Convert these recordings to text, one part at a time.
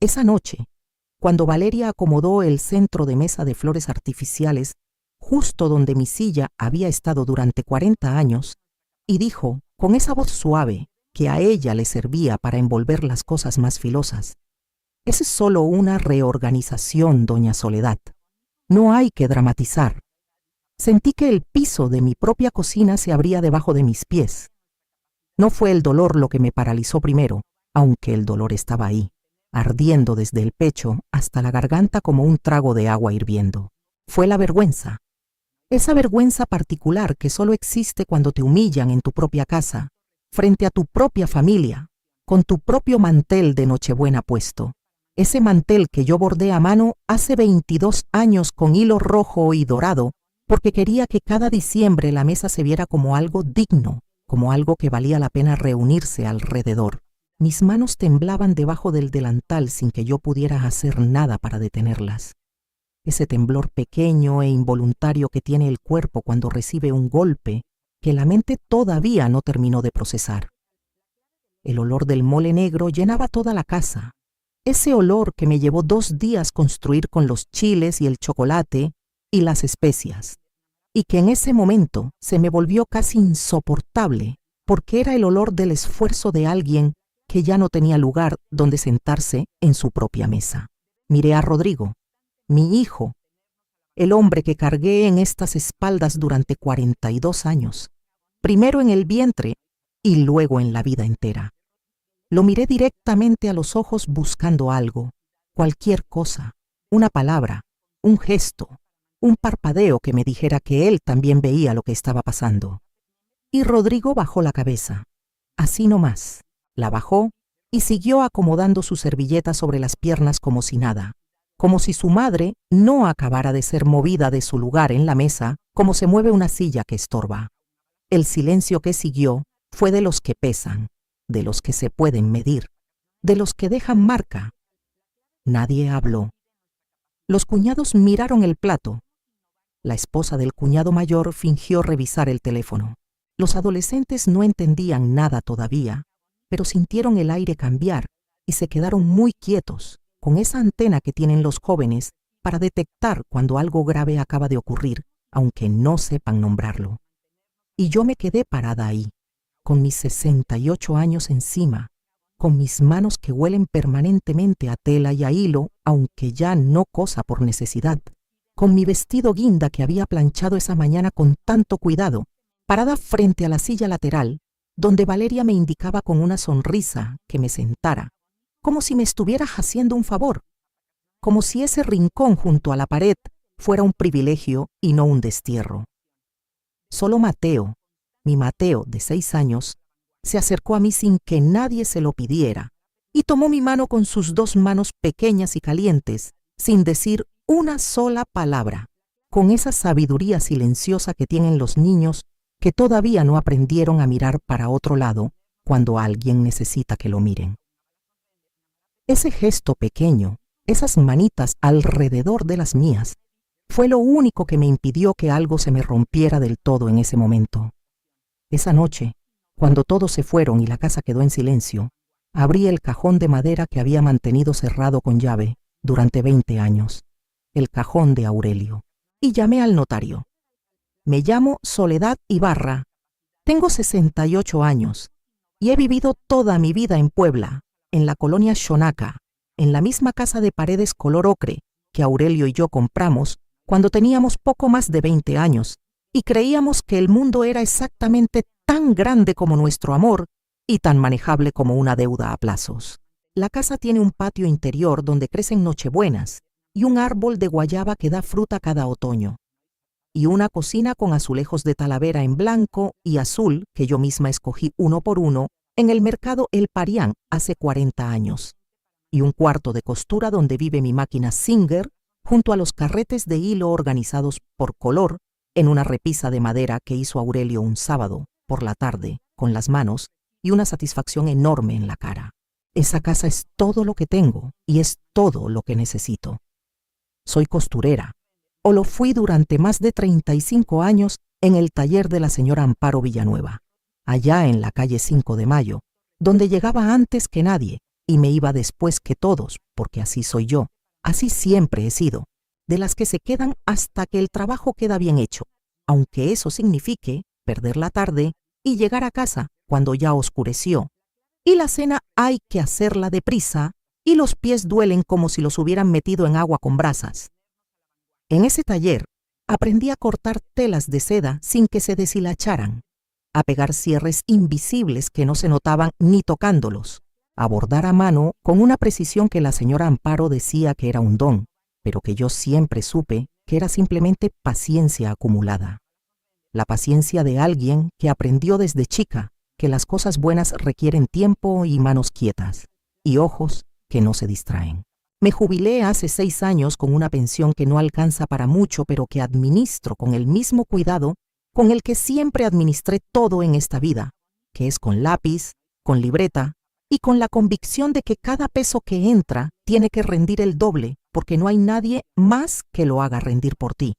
Esa noche, cuando Valeria acomodó el centro de mesa de flores artificiales justo donde mi silla había estado durante 40 años, y dijo con esa voz suave que a ella le servía para envolver las cosas más filosas: «Esa es solo una reorganización, doña Soledad. No hay que dramatizar». Sentí que el piso de mi propia cocina se abría debajo de mis pies. No fue el dolor lo que me paralizó primero, aunque el dolor estaba ahí, ardiendo desde el pecho hasta la garganta como un trago de agua hirviendo. Fue la vergüenza. Esa vergüenza particular que solo existe cuando te humillan en tu propia casa, frente a tu propia familia, con tu propio mantel de Nochebuena puesto. Ese mantel que yo bordé a mano hace 22 años con hilo rojo y dorado, porque quería que cada diciembre la mesa se viera como algo digno, como algo que valía la pena reunirse alrededor. Mis manos temblaban debajo del delantal sin que yo pudiera hacer nada para detenerlas. Ese temblor pequeño e involuntario que tiene el cuerpo cuando recibe un golpe que la mente todavía no terminó de procesar. El olor del mole negro llenaba toda la casa. Ese olor que me llevó 2 días construir con los chiles y el chocolate y las especias, y que en ese momento se me volvió casi insoportable porque era el olor del esfuerzo de alguien que ya no tenía lugar donde sentarse en su propia mesa. Miré a Rodrigo, mi hijo, el hombre que cargué en estas espaldas durante 42 años, primero en el vientre y luego en la vida entera. Lo miré directamente a los ojos buscando algo, cualquier cosa, una palabra, un gesto, un parpadeo que me dijera que él también veía lo que estaba pasando. Y Rodrigo bajó la cabeza, así nomás, la bajó y siguió acomodando su servilleta sobre las piernas como si nada, como si su madre no acabara de ser movida de su lugar en la mesa como se mueve una silla que estorba. El silencio que siguió fue de los que pesan, de los que se pueden medir, de los que dejan marca. Nadie habló. Los cuñados miraron el plato. La esposa del cuñado mayor fingió revisar el teléfono. Los adolescentes no entendían nada todavía, pero sintieron el aire cambiar y se quedaron muy quietos, con esa antena que tienen los jóvenes para detectar cuando algo grave acaba de ocurrir, aunque no sepan nombrarlo. Y yo me quedé parada ahí, con mis 68 años encima, con mis manos que huelen permanentemente a tela y a hilo, aunque ya no cosa por necesidad, con mi vestido guinda que había planchado esa mañana con tanto cuidado, parada frente a la silla lateral, donde Valeria me indicaba con una sonrisa que me sentara, como si me estuviera haciendo un favor, como si ese rincón junto a la pared fuera un privilegio y no un destierro. Solo Mateo, mi Mateo de 6 años, se acercó a mí sin que nadie se lo pidiera y tomó mi mano con sus 2 manos pequeñas y calientes, sin decir una sola palabra, con esa sabiduría silenciosa que tienen los niños que todavía no aprendieron a mirar para otro lado cuando alguien necesita que lo miren. Ese gesto pequeño, esas manitas alrededor de las mías, fue lo único que me impidió que algo se me rompiera del todo en ese momento. Esa noche, cuando todos se fueron y la casa quedó en silencio, abrí el cajón de madera que había mantenido cerrado con llave durante 20 años, el cajón de Aurelio, y llamé al notario. Me llamo Soledad Ibarra, tengo 68 años y he vivido toda mi vida en Puebla, en la colonia Xonaca, en la misma casa de paredes color ocre que Aurelio y yo compramos cuando teníamos poco más de 20 años y creíamos que el mundo era exactamente tan grande como nuestro amor y tan manejable como una deuda a plazos. La casa tiene un patio interior donde crecen nochebuenas y un árbol de guayaba que da fruta cada otoño, y una cocina con azulejos de Talavera en blanco y azul que yo misma escogí uno por uno en el mercado El Parián hace 40 años, y un cuarto de costura donde vive mi máquina Singer junto a los carretes de hilo organizados por color en una repisa de madera que hizo Aurelio un sábado por la tarde con las manos y una satisfacción enorme en la cara. Esa casa es todo lo que tengo y es todo lo que necesito. Soy costurera, o lo fui durante más de 35 años en el taller de la señora Amparo Villanueva, allá en la calle 5 de Mayo, donde llegaba antes que nadie y me iba después que todos, porque así soy yo, así siempre he sido, de las que se quedan hasta que el trabajo queda bien hecho, aunque eso signifique perder la tarde y llegar a casa cuando ya oscureció, y la cena hay que hacerla deprisa y los pies duelen como si los hubieran metido en agua con brasas. En ese taller aprendí a cortar telas de seda sin que se deshilacharan, a pegar cierres invisibles que no se notaban ni tocándolos, a bordar a mano con una precisión que la señora Amparo decía que era un don, pero que yo siempre supe que era simplemente paciencia acumulada. La paciencia de alguien que aprendió desde chica que las cosas buenas requieren tiempo y manos quietas, y ojos que no se distraen. Me jubilé hace 6 años con una pensión que no alcanza para mucho, pero que administro con el mismo cuidado con el que siempre administré todo en esta vida, que es con lápiz, con libreta y con la convicción de que cada peso que entra tiene que rendir el doble, porque no hay nadie más que lo haga rendir por ti.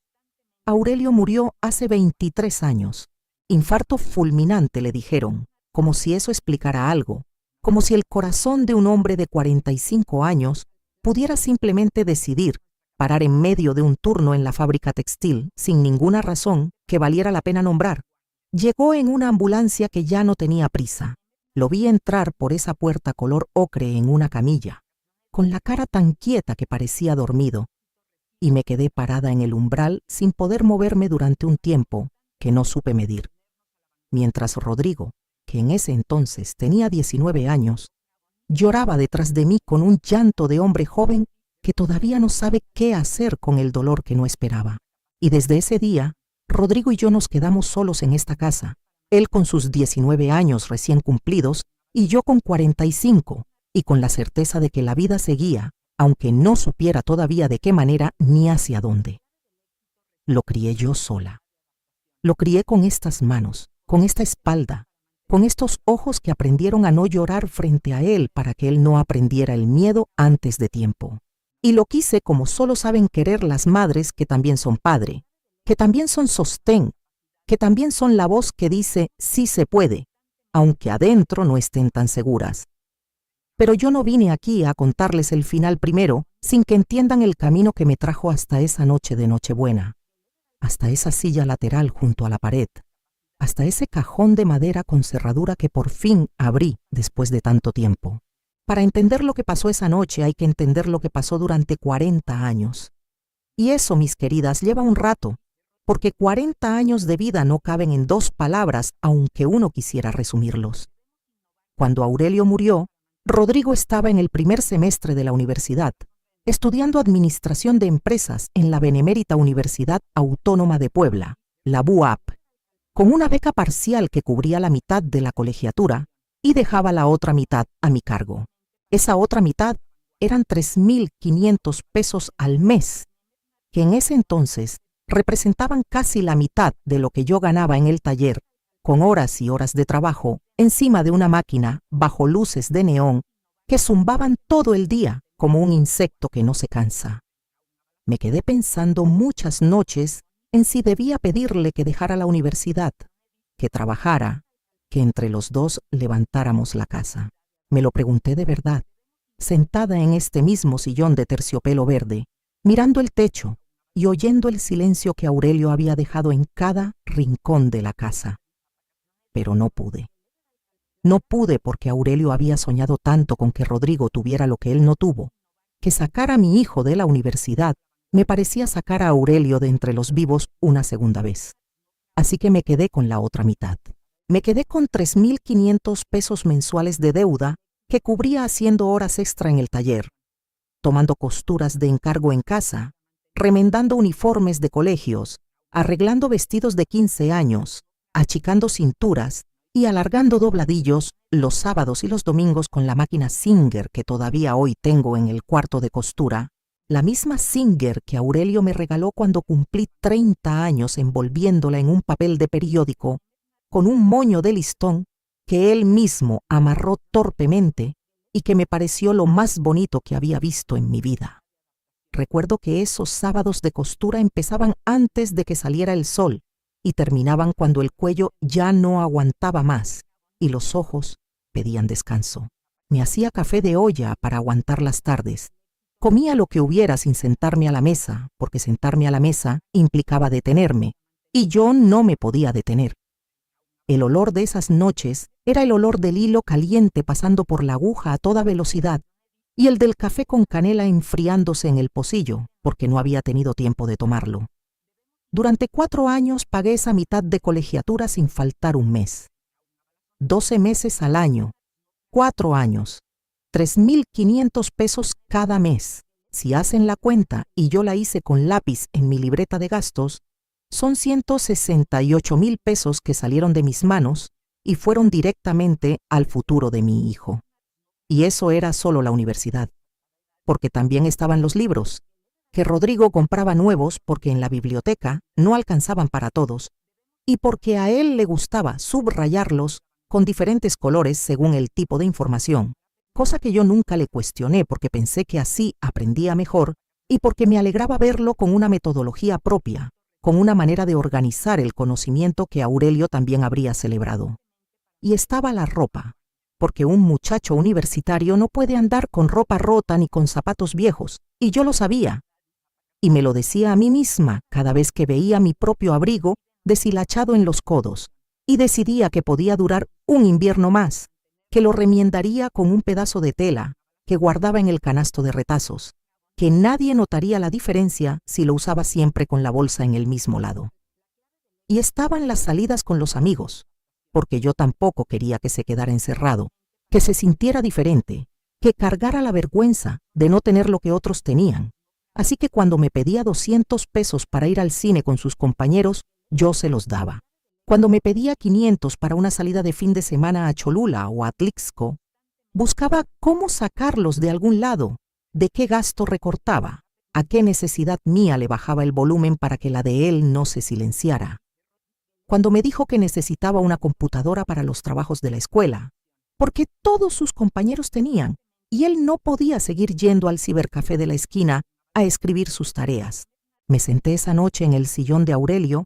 Aurelio murió hace 23 años. Infarto fulminante, le dijeron, como si eso explicara algo, como si el corazón de un hombre de 45 años pudiera simplemente decidir parar en medio de un turno en la fábrica textil sin ninguna razón que valiera la pena nombrar. Llegó en una ambulancia que ya no tenía prisa. Lo vi entrar por esa puerta color ocre en una camilla, con la cara tan quieta que parecía dormido, y me quedé parada en el umbral sin poder moverme durante un tiempo que no supe medir. Mientras Rodrigo, que en ese entonces tenía 19 años, lloraba detrás de mí con un llanto de hombre joven que todavía no sabe qué hacer con el dolor que no esperaba. Y desde ese día, Rodrigo y yo nos quedamos solos en esta casa, él con sus 19 años recién cumplidos y yo con 45, y con la certeza de que la vida seguía, aunque no supiera todavía de qué manera ni hacia dónde. Lo crié yo sola. Lo crié con estas manos, con esta espalda, con estos ojos que aprendieron a no llorar frente a él para que él no aprendiera el miedo antes de tiempo. Y lo quise como solo saben querer las madres que también son padre, que también son sostén, que también son la voz que dice sí se puede, aunque adentro no estén tan seguras. Pero yo no vine aquí a contarles el final primero sin que entiendan el camino que me trajo hasta esa noche de Nochebuena, hasta esa silla lateral junto a la pared, hasta ese cajón de madera con cerradura que por fin abrí después de tanto tiempo. Para entender lo que pasó esa noche hay que entender lo que pasó durante 40 años. Y eso, mis queridas, lleva un rato, porque 40 años de vida no caben en 2 palabras, aunque uno quisiera resumirlos. Cuando Aurelio murió, Rodrigo estaba en el primer semestre de la universidad, estudiando Administración de Empresas en la Benemérita Universidad Autónoma de Puebla, la BUAP, con una beca parcial que cubría la mitad de la colegiatura y dejaba la otra mitad a mi cargo. Esa otra mitad eran 3.500 pesos al mes, que en ese entonces representaban casi la mitad de lo que yo ganaba en el taller, con horas y horas de trabajo encima de una máquina bajo luces de neón que zumbaban todo el día como un insecto que no se cansa. Me quedé pensando muchas noches en si debía pedirle que dejara la universidad, que trabajara, que entre los dos levantáramos la casa. Me lo pregunté de verdad, sentada en este mismo sillón de terciopelo verde, mirando el techo y oyendo el silencio que Aurelio había dejado en cada rincón de la casa. Pero no pude. No pude porque Aurelio había soñado tanto con que Rodrigo tuviera lo que él no tuvo, que sacar a mi hijo de la universidad me parecía sacar a Aurelio de entre los vivos una segunda vez. Así que me quedé con la otra mitad. Me quedé con 3.500 pesos mensuales de deuda que cubría haciendo horas extra en el taller, tomando costuras de encargo en casa, remendando uniformes de colegios, arreglando vestidos de 15 años, achicando cinturas y alargando dobladillos los sábados y los domingos con la máquina Singer que todavía hoy tengo en el cuarto de costura, la misma Singer que Aurelio me regaló cuando cumplí 30 años envolviéndola en un papel de periódico con un moño de listón que él mismo amarró torpemente y que me pareció lo más bonito que había visto en mi vida. Recuerdo que esos sábados de costura empezaban antes de que saliera el sol y terminaban cuando el cuello ya no aguantaba más y los ojos pedían descanso. Me hacía café de olla para aguantar las tardes. Comía lo que hubiera sin sentarme a la mesa, porque sentarme a la mesa implicaba detenerme, y yo no me podía detener. El olor de esas noches era el olor del hilo caliente pasando por la aguja a toda velocidad, y el del café con canela enfriándose en el pocillo, porque no había tenido tiempo de tomarlo. Durante 4 años pagué esa mitad de colegiatura sin faltar un mes. 12 meses al año, 4 años, 3.500 pesos cada mes. Si hacen la cuenta, y yo la hice con lápiz en mi libreta de gastos, son 168,000 pesos que salieron de mis manos y fueron directamente al futuro de mi hijo. Y eso era solo la universidad, porque también estaban los libros, que Rodrigo compraba nuevos porque en la biblioteca no alcanzaban para todos, y porque a él le gustaba subrayarlos con diferentes colores según el tipo de información, cosa que yo nunca le cuestioné porque pensé que así aprendía mejor y porque me alegraba verlo con una metodología propia, con una manera de organizar el conocimiento que Aurelio también habría celebrado. Y estaba la ropa, porque un muchacho universitario no puede andar con ropa rota ni con zapatos viejos, y yo lo sabía. Y me lo decía a mí misma cada vez que veía mi propio abrigo deshilachado en los codos, y decidía que podía durar un invierno más, que lo remiendaría con un pedazo de tela que guardaba en el canasto de retazos, que nadie notaría la diferencia si lo usaba siempre con la bolsa en el mismo lado. Y estaban las salidas con los amigos, porque yo tampoco quería que se quedara encerrado, que se sintiera diferente, que cargara la vergüenza de no tener lo que otros tenían. Así que cuando me pedía 200 pesos para ir al cine con sus compañeros, yo se los daba. Cuando me pedía 500 para una salida de fin de semana a Cholula o a Atlixco, buscaba cómo sacarlos de algún lado, de qué gasto recortaba, a qué necesidad mía le bajaba el volumen para que la de él no se silenciara. Cuando me dijo que necesitaba una computadora para los trabajos de la escuela, porque todos sus compañeros tenían, y él no podía seguir yendo al cibercafé de la esquina a escribir sus tareas. Me senté esa noche en el sillón de Aurelio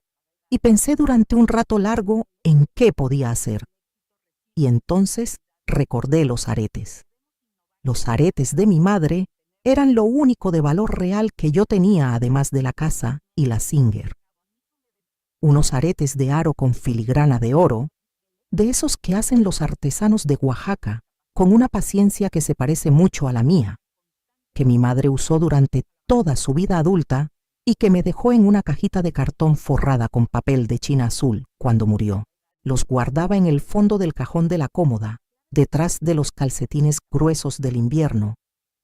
y pensé durante un rato largo en qué podía hacer. Y entonces recordé los aretes. Los aretes de mi madre eran lo único de valor real que yo tenía además de la casa y la Singer. Unos aretes de aro con filigrana de oro, de esos que hacen los artesanos de Oaxaca, con una paciencia que se parece mucho a la mía, que mi madre usó durante toda su vida adulta y que me dejó en una cajita de cartón forrada con papel de China azul cuando murió. Los guardaba en el fondo del cajón de la cómoda, detrás de los calcetines gruesos del invierno,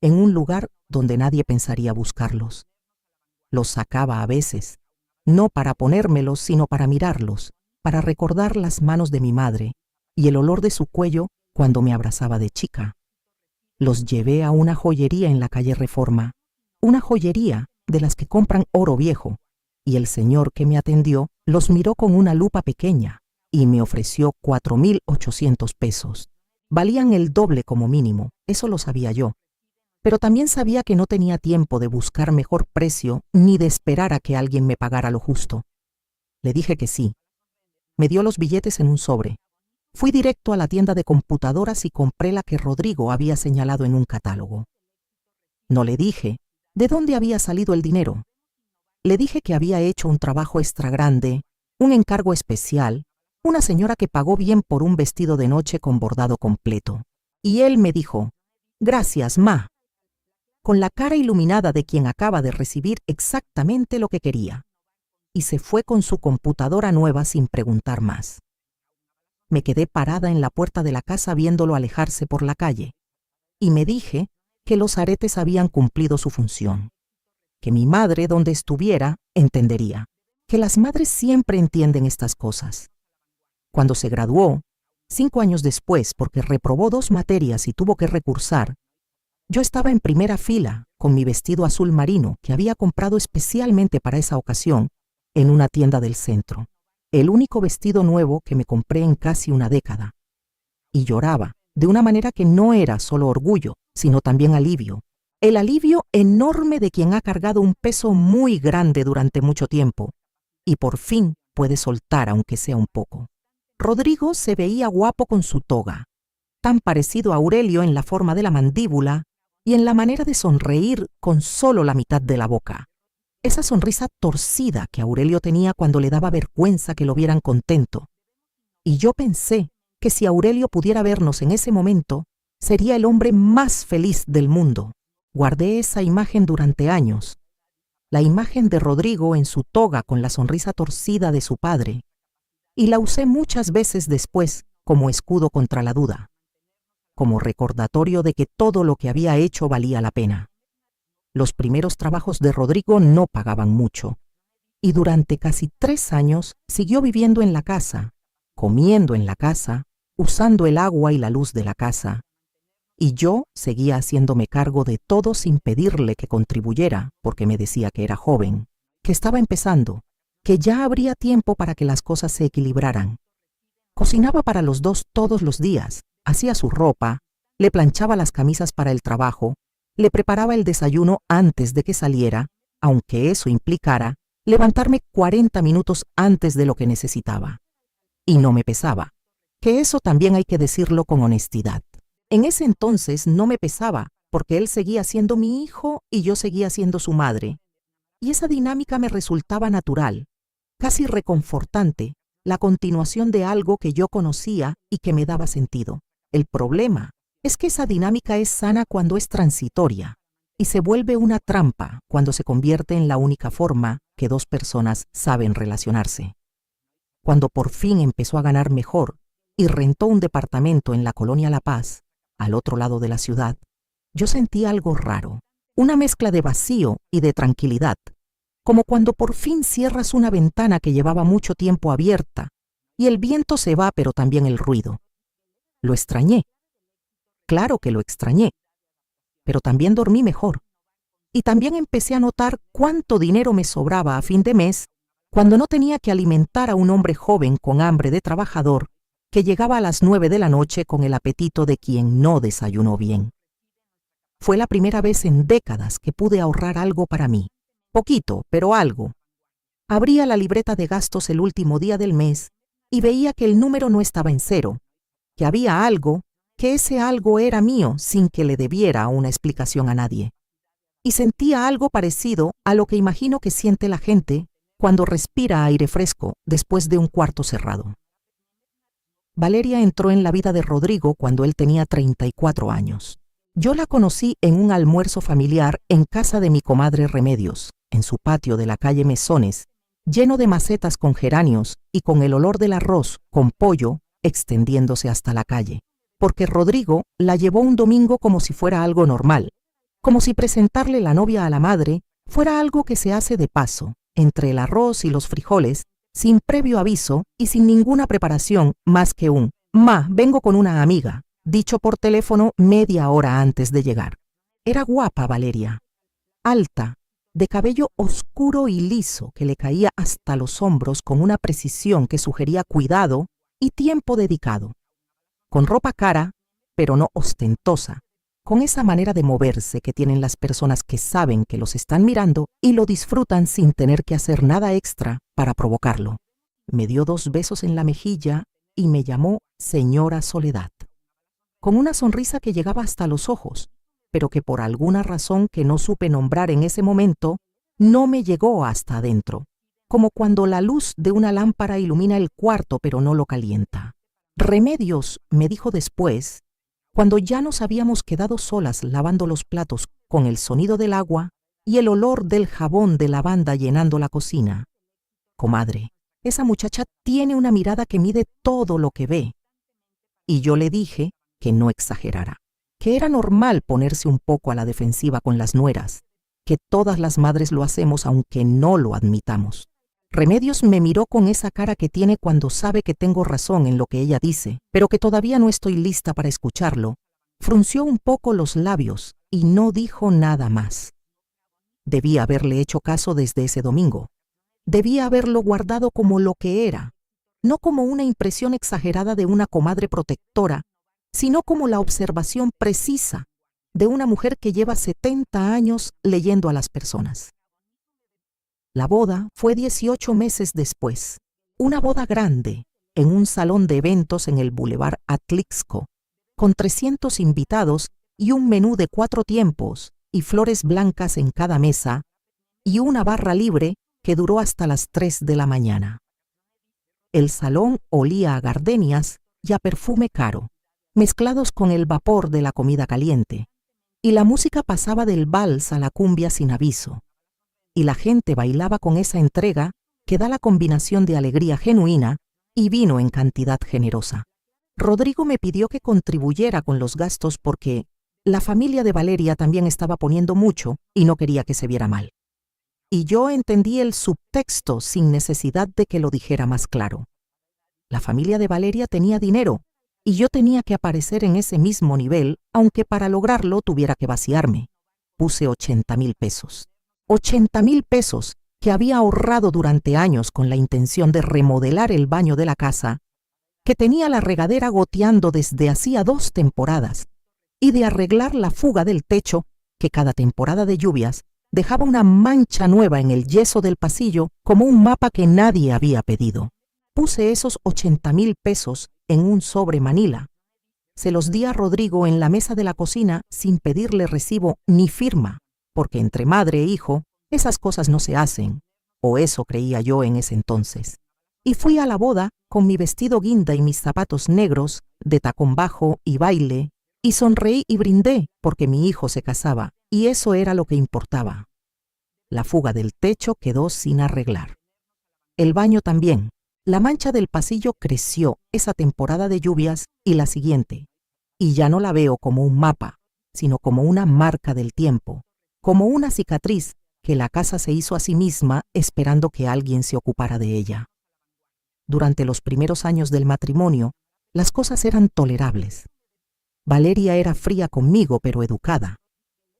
en un lugar donde nadie pensaría buscarlos. Los sacaba a veces, no para ponérmelos, sino para mirarlos, para recordar las manos de mi madre y el olor de su cuello cuando me abrazaba de chica. Los llevé a una joyería en la calle Reforma, una joyería de las que compran oro viejo, y el señor que me atendió los miró con una lupa pequeña y me ofreció 4.800 pesos. Valían el doble como mínimo, eso lo sabía yo, pero también sabía que no tenía tiempo de buscar mejor precio ni de esperar a que alguien me pagara lo justo. Le dije que sí. Me dio los billetes en un sobre. Fui directo a la tienda de computadoras y compré la que Rodrigo había señalado en un catálogo. No le dije de dónde había salido el dinero. Le dije que había hecho un trabajo extra grande, un encargo especial, una señora que pagó bien por un vestido de noche con bordado completo. Y él me dijo, «Gracias, ma», con la cara iluminada de quien acaba de recibir exactamente lo que quería. Y se fue con su computadora nueva sin preguntar más. Me quedé parada en la puerta de la casa viéndolo alejarse por la calle, y me dije que los aretes habían cumplido su función, que mi madre, donde estuviera, entendería, que las madres siempre entienden estas cosas. Cuando se graduó, 5 años después, porque reprobó 2 materias y tuvo que recursar, yo estaba en primera fila con mi vestido azul marino que había comprado especialmente para esa ocasión en una tienda del centro, el único vestido nuevo que me compré en casi una década. Y lloraba, de una manera que no era solo orgullo, sino también alivio. El alivio enorme de quien ha cargado un peso muy grande durante mucho tiempo y por fin puede soltar aunque sea un poco. Rodrigo se veía guapo con su toga, tan parecido a Aurelio en la forma de la mandíbula y en la manera de sonreír con solo la mitad de la boca. Esa sonrisa torcida que Aurelio tenía cuando le daba vergüenza que lo vieran contento. Y yo pensé que si Aurelio pudiera vernos en ese momento, sería el hombre más feliz del mundo. Guardé esa imagen durante años. La imagen de Rodrigo en su toga con la sonrisa torcida de su padre. Y la usé muchas veces después como escudo contra la duda, como recordatorio de que todo lo que había hecho valía la pena. Los primeros trabajos de Rodrigo no pagaban mucho, y durante casi 3 años siguió viviendo en la casa, comiendo en la casa, usando el agua y la luz de la casa, y yo seguía haciéndome cargo de todo sin pedirle que contribuyera, porque me decía que era joven, que estaba empezando, que ya habría tiempo para que las cosas se equilibraran. Cocinaba para los dos todos los días, hacía su ropa, le planchaba las camisas para el trabajo, le preparaba el desayuno antes de que saliera, aunque eso implicara levantarme 40 minutos antes de lo que necesitaba. Y no me pesaba, que eso también hay que decirlo con honestidad. En ese entonces no me pesaba, porque él seguía siendo mi hijo y yo seguía siendo su madre. Y esa dinámica me resultaba natural, casi reconfortante, la continuación de algo que yo conocía y que me daba sentido. El problema es que esa dinámica es sana cuando es transitoria y se vuelve una trampa cuando se convierte en la única forma que dos personas saben relacionarse. Cuando por fin empezó a ganar mejor y rentó un departamento en la colonia La Paz, al otro lado de la ciudad, yo sentí algo raro, una mezcla de vacío y de tranquilidad, como cuando por fin cierras una ventana que llevaba mucho tiempo abierta y el viento se va, pero también el ruido. Lo extrañé. Claro que lo extrañé, pero también dormí mejor. Y también empecé a notar cuánto dinero me sobraba a fin de mes cuando no tenía que alimentar a un hombre joven con hambre de trabajador que llegaba a las 9 de la noche con el apetito de quien no desayunó bien. Fue la primera vez en décadas que pude ahorrar algo para mí. Poquito, pero algo. Abría la libreta de gastos el último día del mes y veía que el número no estaba en cero, que había algo, que ese algo era mío sin que le debiera una explicación a nadie. Y sentía algo parecido a lo que imagino que siente la gente cuando respira aire fresco después de un cuarto cerrado. Valeria entró en la vida de Rodrigo cuando él tenía 34 años. Yo la conocí en un almuerzo familiar en casa de mi comadre Remedios, en su patio de la calle Mesones, lleno de macetas con geranios y con el olor del arroz con pollo extendiéndose hasta la calle, porque Rodrigo la llevó un domingo como si fuera algo normal, como si presentarle la novia a la madre fuera algo que se hace de paso, entre el arroz y los frijoles, sin previo aviso y sin ninguna preparación más que un «Ma, vengo con una amiga», dicho por teléfono media hora antes de llegar. Era guapa Valeria, alta, de cabello oscuro y liso que le caía hasta los hombros con una precisión que sugería cuidado y tiempo dedicado, con ropa cara, pero no ostentosa, con esa manera de moverse que tienen las personas que saben que los están mirando y lo disfrutan sin tener que hacer nada extra para provocarlo. Me dio 2 besos en la mejilla y me llamó señora Soledad, con una sonrisa que llegaba hasta los ojos, pero que por alguna razón que no supe nombrar en ese momento, no me llegó hasta adentro, como cuando la luz de una lámpara ilumina el cuarto pero no lo calienta. Remedios, me dijo después, cuando ya nos habíamos quedado solas lavando los platos con el sonido del agua y el olor del jabón de lavanda llenando la cocina. Comadre, esa muchacha tiene una mirada que mide todo lo que ve. Y yo le dije que no exagerara, que era normal ponerse un poco a la defensiva con las nueras, que todas las madres lo hacemos aunque no lo admitamos. Remedios me miró con esa cara que tiene cuando sabe que tengo razón en lo que ella dice, pero que todavía no estoy lista para escucharlo. Frunció un poco los labios y no dijo nada más. Debía haberle hecho caso desde ese domingo. Debía haberlo guardado como lo que era, no como una impresión exagerada de una comadre protectora, sino como la observación precisa de una mujer que lleva 70 años leyendo a las personas. La boda fue 18 meses después, una boda grande, en un salón de eventos en el Boulevard Atlixco, con 300 invitados y un menú de 4 tiempos y flores blancas en cada mesa y una barra libre que duró hasta las 3 de la mañana. El salón olía a gardenias y a perfume caro, mezclados con el vapor de la comida caliente, y la música pasaba del vals a la cumbia sin aviso, y la gente bailaba con esa entrega que da la combinación de alegría genuina y vino en cantidad generosa. Rodrigo me pidió que contribuyera con los gastos porque la familia de Valeria también estaba poniendo mucho y no quería que se viera mal. Y yo entendí el subtexto sin necesidad de que lo dijera más claro. La familia de Valeria tenía dinero y yo tenía que aparecer en ese mismo nivel, aunque para lograrlo tuviera que vaciarme. Puse 80,000 pesos. 80,000 pesos que había ahorrado durante años con la intención de remodelar el baño de la casa, que tenía la regadera goteando desde hacía 2 temporadas, y de arreglar la fuga del techo, que cada temporada de lluvias dejaba una mancha nueva en el yeso del pasillo como un mapa que nadie había pedido. Puse esos 80,000 pesos en un sobre manila. Se los di a Rodrigo en la mesa de la cocina sin pedirle recibo ni firma, porque entre madre e hijo esas cosas no se hacen, o eso creía yo en ese entonces. Y fui a la boda con mi vestido guinda y mis zapatos negros, de tacón bajo y baile, y sonreí y brindé porque mi hijo se casaba, y eso era lo que importaba. La fuga del techo quedó sin arreglar. El baño también. La mancha del pasillo creció esa temporada de lluvias y la siguiente, y ya no la veo como un mapa, sino como una marca del tiempo, como una cicatriz que la casa se hizo a sí misma esperando que alguien se ocupara de ella. Durante los primeros años del matrimonio, las cosas eran tolerables. Valeria era fría conmigo, pero educada,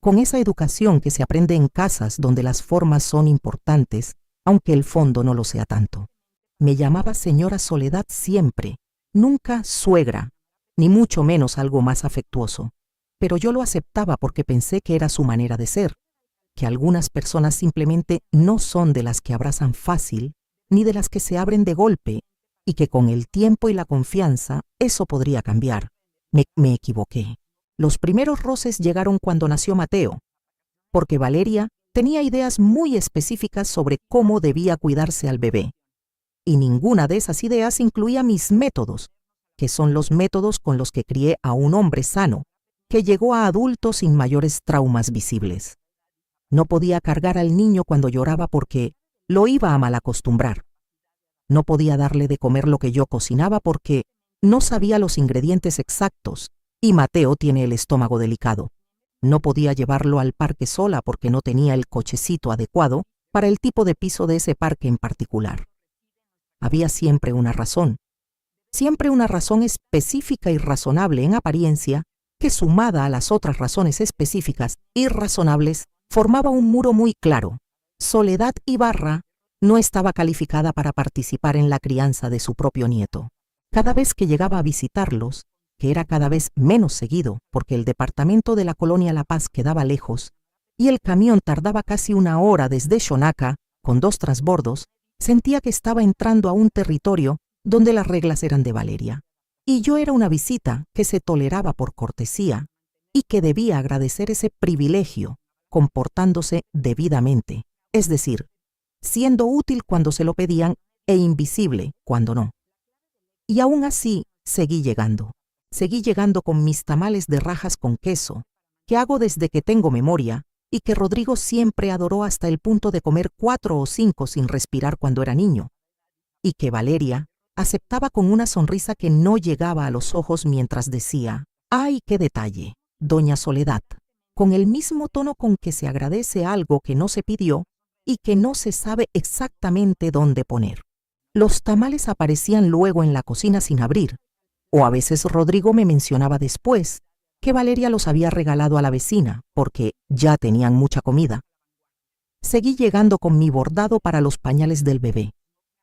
con esa educación que se aprende en casas donde las formas son importantes, aunque el fondo no lo sea tanto. Me llamaba señora Soledad siempre, nunca suegra, ni mucho menos algo más afectuoso, pero yo lo aceptaba porque pensé que era su manera de ser, que algunas personas simplemente no son de las que abrazan fácil, ni de las que se abren de golpe, y que con el tiempo y la confianza eso podría cambiar. Me equivoqué. Los primeros roces llegaron cuando nació Mateo, porque Valeria tenía ideas muy específicas sobre cómo debía cuidarse al bebé. Y ninguna de esas ideas incluía mis métodos, que son los métodos con los que crié a un hombre sano, que llegó a adulto sin mayores traumas visibles. No podía cargar al niño cuando lloraba porque lo iba a malacostumbrar. No podía darle de comer lo que yo cocinaba porque no sabía los ingredientes exactos y Mateo tiene el estómago delicado. No podía llevarlo al parque sola porque no tenía el cochecito adecuado para el tipo de piso de ese parque en particular. Había siempre una razón específica y razonable en apariencia, que sumada a las otras razones específicas y razonables, formaba un muro muy claro. Soledad Ibarra no estaba calificada para participar en la crianza de su propio nieto. Cada vez que llegaba a visitarlos, que era cada vez menos seguido porque el departamento de la colonia La Paz quedaba lejos y el camión tardaba casi 1 hora desde Xonaca, con 2 transbordos, sentía que estaba entrando a un territorio donde las reglas eran de Valeria. Y yo era una visita que se toleraba por cortesía y que debía agradecer ese privilegio, comportándose debidamente, es decir, siendo útil cuando se lo pedían e invisible cuando no. Y aún así seguí llegando con mis tamales de rajas con queso, que hago desde que tengo memoria y que Rodrigo siempre adoró hasta el punto de comer 4 o 5 sin respirar cuando era niño, y que Valeria aceptaba con una sonrisa que no llegaba a los ojos mientras decía: ¡ay, qué detalle, doña Soledad!, con el mismo tono con que se agradece algo que no se pidió y que no se sabe exactamente dónde poner. Los tamales aparecían luego en la cocina sin abrir, o a veces Rodrigo me mencionaba después que Valeria los había regalado a la vecina porque ya tenían mucha comida. Seguí llegando con mi bordado para los pañales del bebé,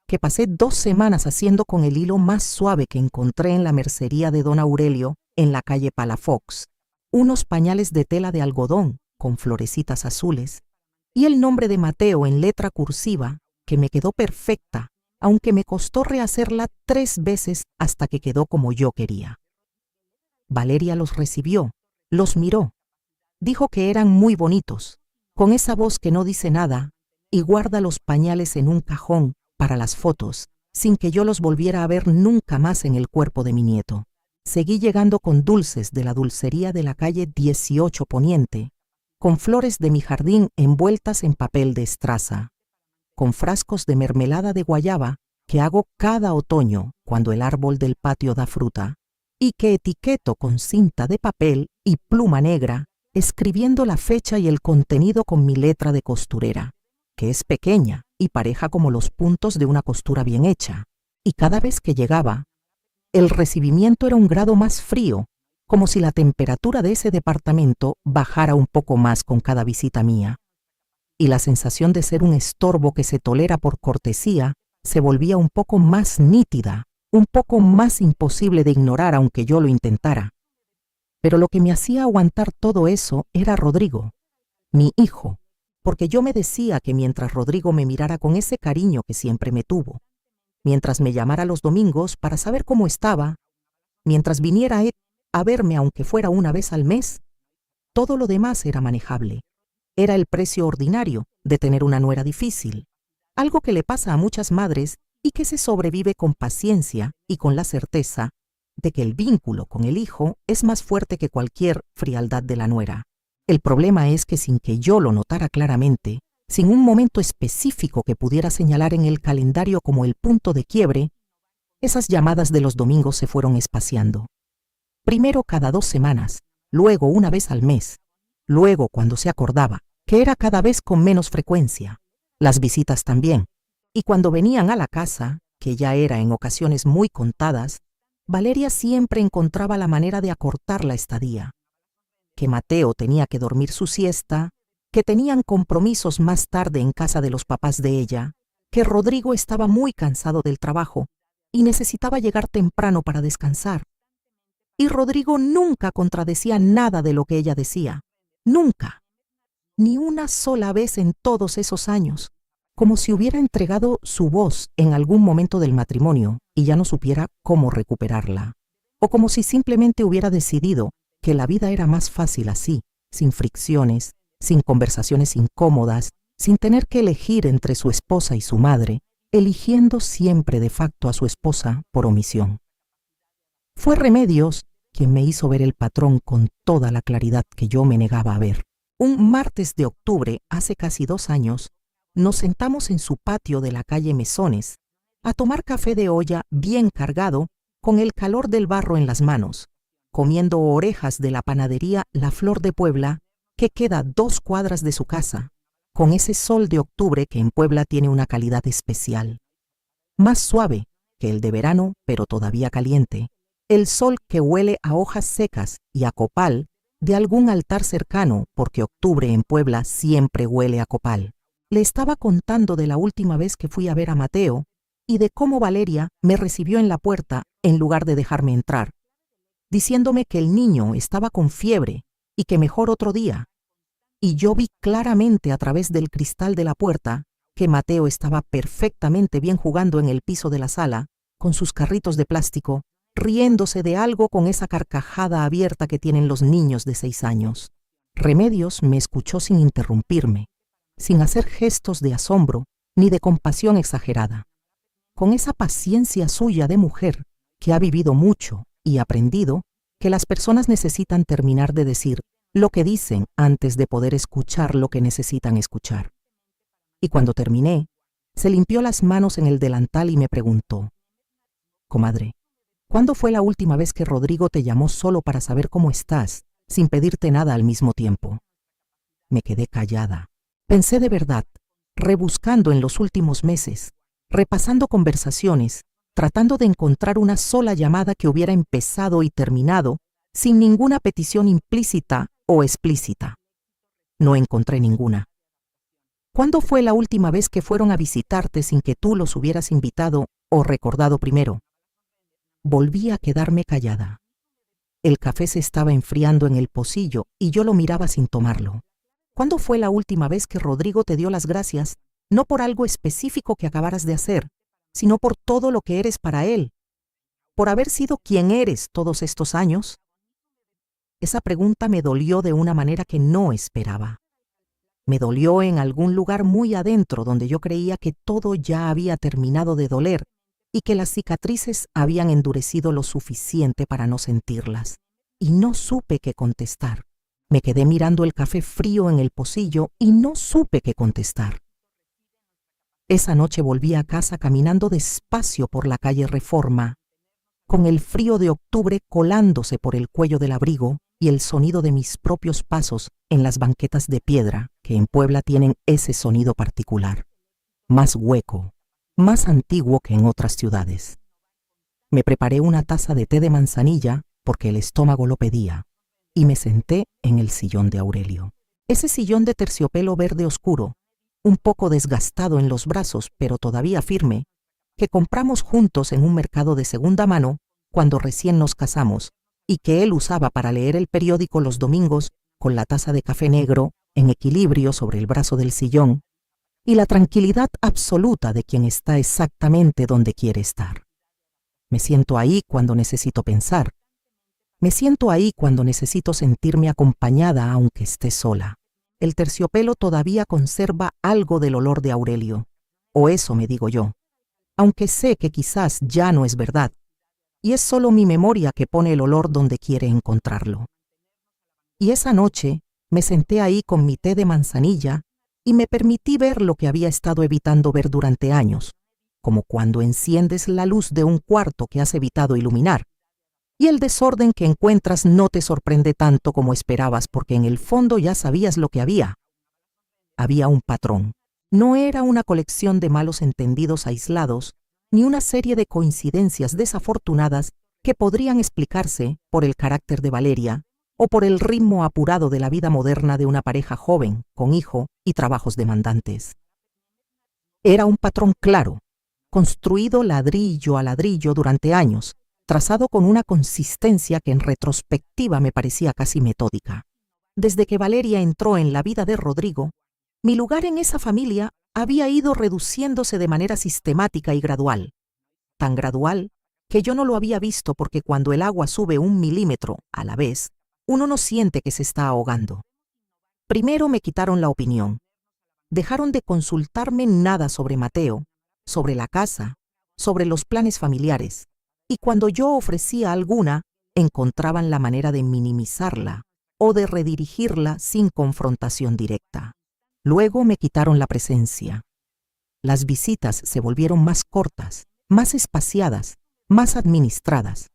que pasé 2 semanas haciendo con el hilo más suave que encontré en la mercería de don Aurelio en la calle Palafox, unos pañales de tela de algodón con florecitas azules y el nombre de Mateo en letra cursiva que me quedó perfecta, aunque me costó rehacerla 3 veces hasta que quedó como yo quería. Valeria los recibió, los miró, dijo que eran muy bonitos, con esa voz que no dice nada, y guarda los pañales en un cajón para las fotos, sin que yo los volviera a ver nunca más en el cuerpo de mi nieto. Seguí llegando con dulces de la dulcería de la calle 18 Poniente, con flores de mi jardín envueltas en papel de estraza, con frascos de mermelada de guayaba que hago cada otoño cuando el árbol del patio da fruta, y que etiqueto con cinta de papel y pluma negra, escribiendo la fecha y el contenido con mi letra de costurera, que es pequeña y pareja como los puntos de una costura bien hecha. Y cada vez que llegaba, el recibimiento era un grado más frío, como si la temperatura de ese departamento bajara un poco más con cada visita mía. Y la sensación de ser un estorbo que se tolera por cortesía se volvía un poco más nítida, un poco más imposible de ignorar aunque yo lo intentara. Pero lo que me hacía aguantar todo eso era Rodrigo, mi hijo, porque yo me decía que mientras Rodrigo me mirara con ese cariño que siempre me tuvo, mientras me llamara los domingos para saber cómo estaba, mientras viniera a verme aunque fuera una vez al mes, todo lo demás era manejable. Era el precio ordinario de tener una nuera difícil, algo que le pasa a muchas madres y que se sobrevive con paciencia y con la certeza de que el vínculo con el hijo es más fuerte que cualquier frialdad de la nuera. El problema es que sin que yo lo notara claramente, sin un momento específico que pudiera señalar en el calendario como el punto de quiebre, esas llamadas de los domingos se fueron espaciando. Primero cada 2 semanas, luego una vez al mes, luego cuando se acordaba, que era cada vez con menos frecuencia, las visitas también, y cuando venían a la casa, que ya era en ocasiones muy contadas, Valeria siempre encontraba la manera de acortar la estadía. Que Mateo tenía que dormir su siesta, que tenían compromisos más tarde en casa de los papás de ella, que Rodrigo estaba muy cansado del trabajo y necesitaba llegar temprano para descansar. Y Rodrigo nunca contradecía nada de lo que ella decía, nunca, ni una sola vez en todos esos años, como si hubiera entregado su voz en algún momento del matrimonio y ya no supiera cómo recuperarla, o como si simplemente hubiera decidido que la vida era más fácil así, sin fricciones, sin conversaciones incómodas, sin tener que elegir entre su esposa y su madre, eligiendo siempre de facto a su esposa por omisión. Fue Remedios quien me hizo ver el patrón con toda la claridad que yo me negaba a ver. Un martes de octubre, hace casi 2 años, nos sentamos en su patio de la calle Mesones a tomar café de olla bien cargado con el calor del barro en las manos, comiendo orejas de la panadería La Flor de Puebla, que queda 2 cuadras de su casa, con ese sol de octubre que en Puebla tiene una calidad especial. Más suave que el de verano, pero todavía caliente. El sol que huele a hojas secas y a copal de algún altar cercano, porque octubre en Puebla siempre huele a copal. Le estaba contando de la última vez que fui a ver a Mateo y de cómo Valeria me recibió en la puerta en lugar de dejarme entrar, diciéndome que el niño estaba con fiebre y que mejor otro día. Y yo vi claramente a través del cristal de la puerta que Mateo estaba perfectamente bien jugando en el piso de la sala, con sus carritos de plástico, riéndose de algo con esa carcajada abierta que tienen los niños de 6 años. Remedios me escuchó sin interrumpirme, sin hacer gestos de asombro ni de compasión exagerada, con esa paciencia suya de mujer que ha vivido mucho y aprendido que las personas necesitan terminar de decir lo que dicen antes de poder escuchar lo que necesitan escuchar. Y cuando terminé, se limpió las manos en el delantal y me preguntó: «Comadre, ¿cuándo fue la última vez que Rodrigo te llamó solo para saber cómo estás, sin pedirte nada al mismo tiempo?» Me quedé callada. Pensé de verdad, rebuscando en los últimos meses, repasando conversaciones, tratando de encontrar una sola llamada que hubiera empezado y terminado sin ninguna petición implícita o explícita. No encontré ninguna. ¿Cuándo fue la última vez que fueron a visitarte sin que tú los hubieras invitado o recordado primero? Volví a quedarme callada. El café se estaba enfriando en el pocillo y yo lo miraba sin tomarlo. ¿Cuándo fue la última vez que Rodrigo te dio las gracias, no por algo específico que acabaras de hacer, sino por todo lo que eres para él, por haber sido quien eres todos estos años? Esa pregunta me dolió de una manera que no esperaba. Me dolió en algún lugar muy adentro donde yo creía que todo ya había terminado de doler y que las cicatrices habían endurecido lo suficiente para no sentirlas. Y no supe qué contestar. Me quedé mirando el café frío en el pocillo y no supe qué contestar. Esa noche volví a casa caminando despacio por la calle Reforma, con el frío de octubre colándose por el cuello del abrigo y el sonido de mis propios pasos en las banquetas de piedra que en Puebla tienen ese sonido particular, más hueco, más antiguo que en otras ciudades. Me preparé una taza de té de manzanilla porque el estómago lo pedía y me senté en el sillón de Aurelio. Ese sillón de terciopelo verde oscuro, un poco desgastado en los brazos pero todavía firme, que compramos juntos en un mercado de segunda mano cuando recién nos casamos y que él usaba para leer el periódico los domingos con la taza de café negro en equilibrio sobre el brazo del sillón y la tranquilidad absoluta de quien está exactamente donde quiere estar. Me siento ahí cuando necesito pensar. Me siento ahí cuando necesito sentirme acompañada aunque esté sola. El terciopelo todavía conserva algo del olor de Aurelio, o eso me digo yo, aunque sé que quizás ya no es verdad, y es solo mi memoria que pone el olor donde quiere encontrarlo. Y esa noche me senté ahí con mi té de manzanilla y me permití ver lo que había estado evitando ver durante años, como cuando enciendes la luz de un cuarto que has evitado iluminar, y el desorden que encuentras no te sorprende tanto como esperabas porque en el fondo ya sabías lo que había. Había un patrón. No era una colección de malos entendidos aislados, ni una serie de coincidencias desafortunadas que podrían explicarse por el carácter de Valeria o por el ritmo apurado de la vida moderna de una pareja joven, con hijo y trabajos demandantes. Era un patrón claro, construido ladrillo a ladrillo durante años, trazado con una consistencia que en retrospectiva me parecía casi metódica. Desde que Valeria entró en la vida de Rodrigo, mi lugar en esa familia había ido reduciéndose de manera sistemática y gradual, tan gradual que yo no lo había visto porque cuando el agua sube 1 milímetro a la vez, uno no siente que se está ahogando. Primero me quitaron la opinión. Dejaron de consultarme nada sobre Mateo, sobre la casa, sobre los planes familiares, y cuando yo ofrecía alguna, encontraban la manera de minimizarla o de redirigirla sin confrontación directa. Luego me quitaron la presencia. Las visitas se volvieron más cortas, más espaciadas, más administradas.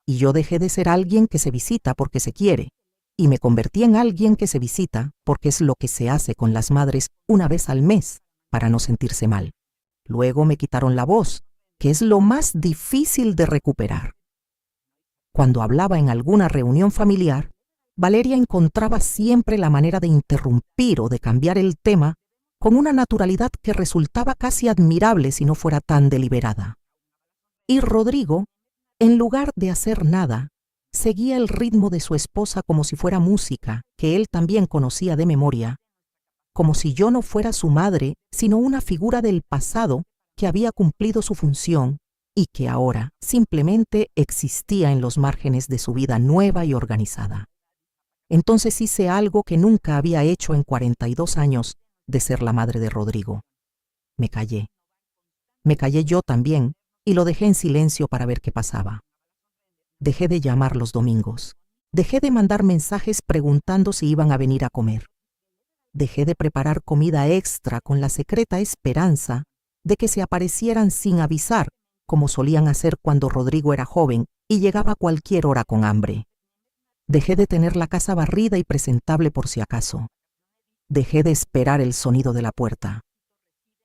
Y yo dejé de ser alguien que se visita porque se quiere, y me convertí en alguien que se visita porque es lo que se hace con las madres una vez al mes para no sentirse mal. Luego me quitaron la voz, que es lo más difícil de recuperar. Cuando hablaba en alguna reunión familiar, Valeria encontraba siempre la manera de interrumpir o de cambiar el tema con una naturalidad que resultaba casi admirable si no fuera tan deliberada. Y Rodrigo, en lugar de hacer nada, seguía el ritmo de su esposa como si fuera música, que él también conocía de memoria, como si yo no fuera su madre, sino una figura del pasado que había cumplido su función y que ahora simplemente existía en los márgenes de su vida nueva y organizada. Entonces hice algo que nunca había hecho en 42 años de ser la madre de Rodrigo. Me callé. Me callé yo también y lo dejé en silencio para ver qué pasaba. Dejé de llamar los domingos. Dejé de mandar mensajes preguntando si iban a venir a comer. Dejé de preparar comida extra con la secreta esperanza de que se aparecieran sin avisar, como solían hacer cuando Rodrigo era joven y llegaba a cualquier hora con hambre. Dejé de tener la casa barrida y presentable por si acaso. Dejé de esperar el sonido de la puerta.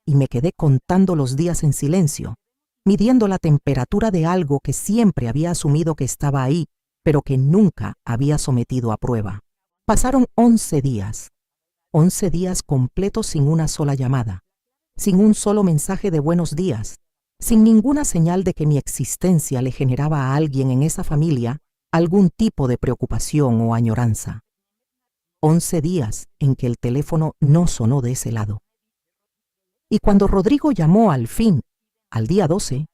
Y me quedé contando los días en silencio, midiendo la temperatura de algo que siempre había asumido que estaba ahí, pero que nunca había sometido a prueba. Pasaron 11 días. 11 días completos sin una sola llamada, sin un solo mensaje de buenos días, sin ninguna señal de que mi existencia le generaba a alguien en esa familia algún tipo de preocupación o añoranza. 11 días en que el teléfono no sonó de ese lado. Y cuando Rodrigo llamó al fin, al día 12,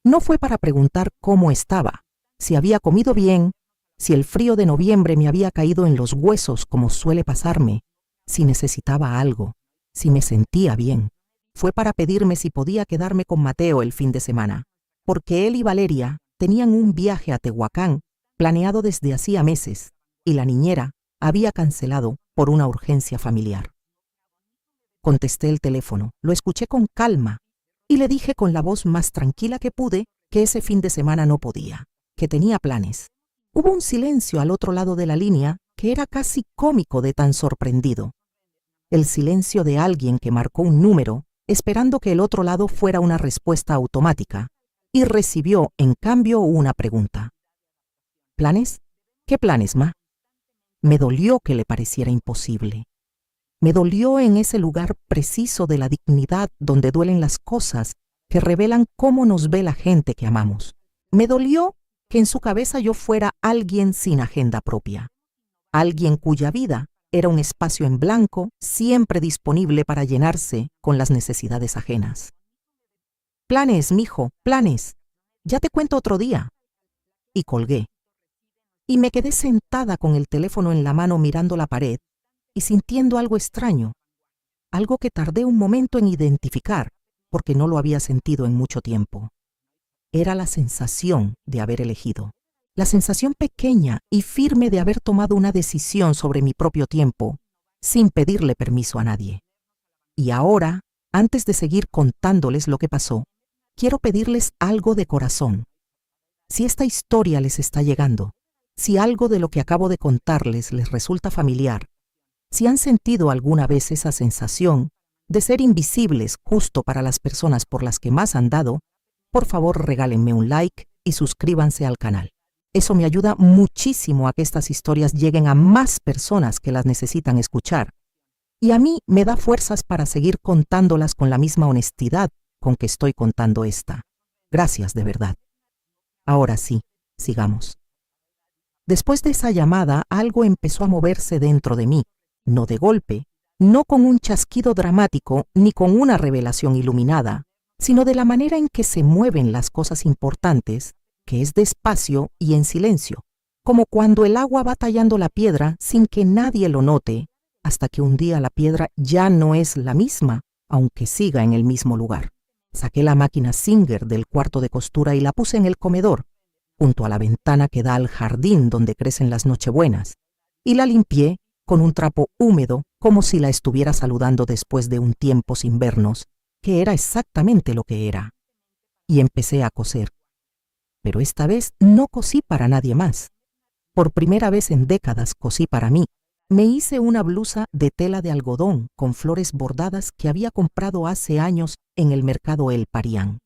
no fue para preguntar cómo estaba, si había comido bien si el frío de noviembre me había caído en los huesos como suele pasarme, si necesitaba algo, si me sentía bien, fue para pedirme si podía quedarme con Mateo el fin de semana, porque él y Valeria tenían un viaje a Tehuacán planeado desde hacía meses y la niñera había cancelado por una urgencia familiar. Contesté el teléfono, lo escuché con calma y le dije con la voz más tranquila que pude que ese fin de semana no podía, que tenía planes. Hubo un silencio al otro lado de la línea que era casi cómico de tan sorprendido. El silencio de alguien que marcó un número esperando que el otro lado fuera una respuesta automática y recibió, en cambio, una pregunta. ¿Planes? ¿Qué planes, ma? Me dolió que le pareciera imposible. Me dolió en ese lugar preciso de la dignidad donde duelen las cosas que revelan cómo nos ve la gente que amamos. Me dolió que en su cabeza yo fuera alguien sin agenda propia, alguien cuya vida era un espacio en blanco siempre disponible para llenarse con las necesidades ajenas. Planes, mijo, planes. Ya te cuento otro día. Y colgué. Y me quedé sentada con el teléfono en la mano mirando la pared y sintiendo algo extraño, algo que tardé un momento en identificar porque no lo había sentido en mucho tiempo. Era la sensación de haber elegido, la sensación pequeña y firme de haber tomado una decisión sobre mi propio tiempo sin pedirle permiso a nadie. Y ahora, antes de seguir contándoles lo que pasó, quiero pedirles algo de corazón. Si esta historia les está llegando, si algo de lo que acabo de contarles les resulta familiar, si han sentido alguna vez esa sensación de ser invisibles justo para las personas por las que más han dado, por favor regálenme un like y suscríbanse al canal. Eso me ayuda muchísimo a que estas historias lleguen a más personas que las necesitan escuchar. Y a mí me da fuerzas para seguir contándolas con la misma honestidad con que estoy contando esta. Gracias de verdad. Ahora sí, sigamos. Después de esa llamada, algo empezó a moverse dentro de mí, no de golpe, no con un chasquido dramático ni con una revelación iluminada, sino de la manera en que se mueven las cosas importantes, que es despacio y en silencio, como cuando el agua va tallando la piedra sin que nadie lo note, hasta que un día la piedra ya no es la misma, aunque siga en el mismo lugar. Saqué la máquina Singer del cuarto de costura y la puse en el comedor, junto a la ventana que da al jardín donde crecen las nochebuenas, y la limpié con un trapo húmedo como si la estuviera saludando después de un tiempo sin vernos, que era exactamente lo que era. Y empecé a coser. Pero esta vez no cosí para nadie más. Por primera vez en décadas cosí para mí. Me hice una blusa de tela de algodón con flores bordadas que había comprado hace años en el mercado El Parián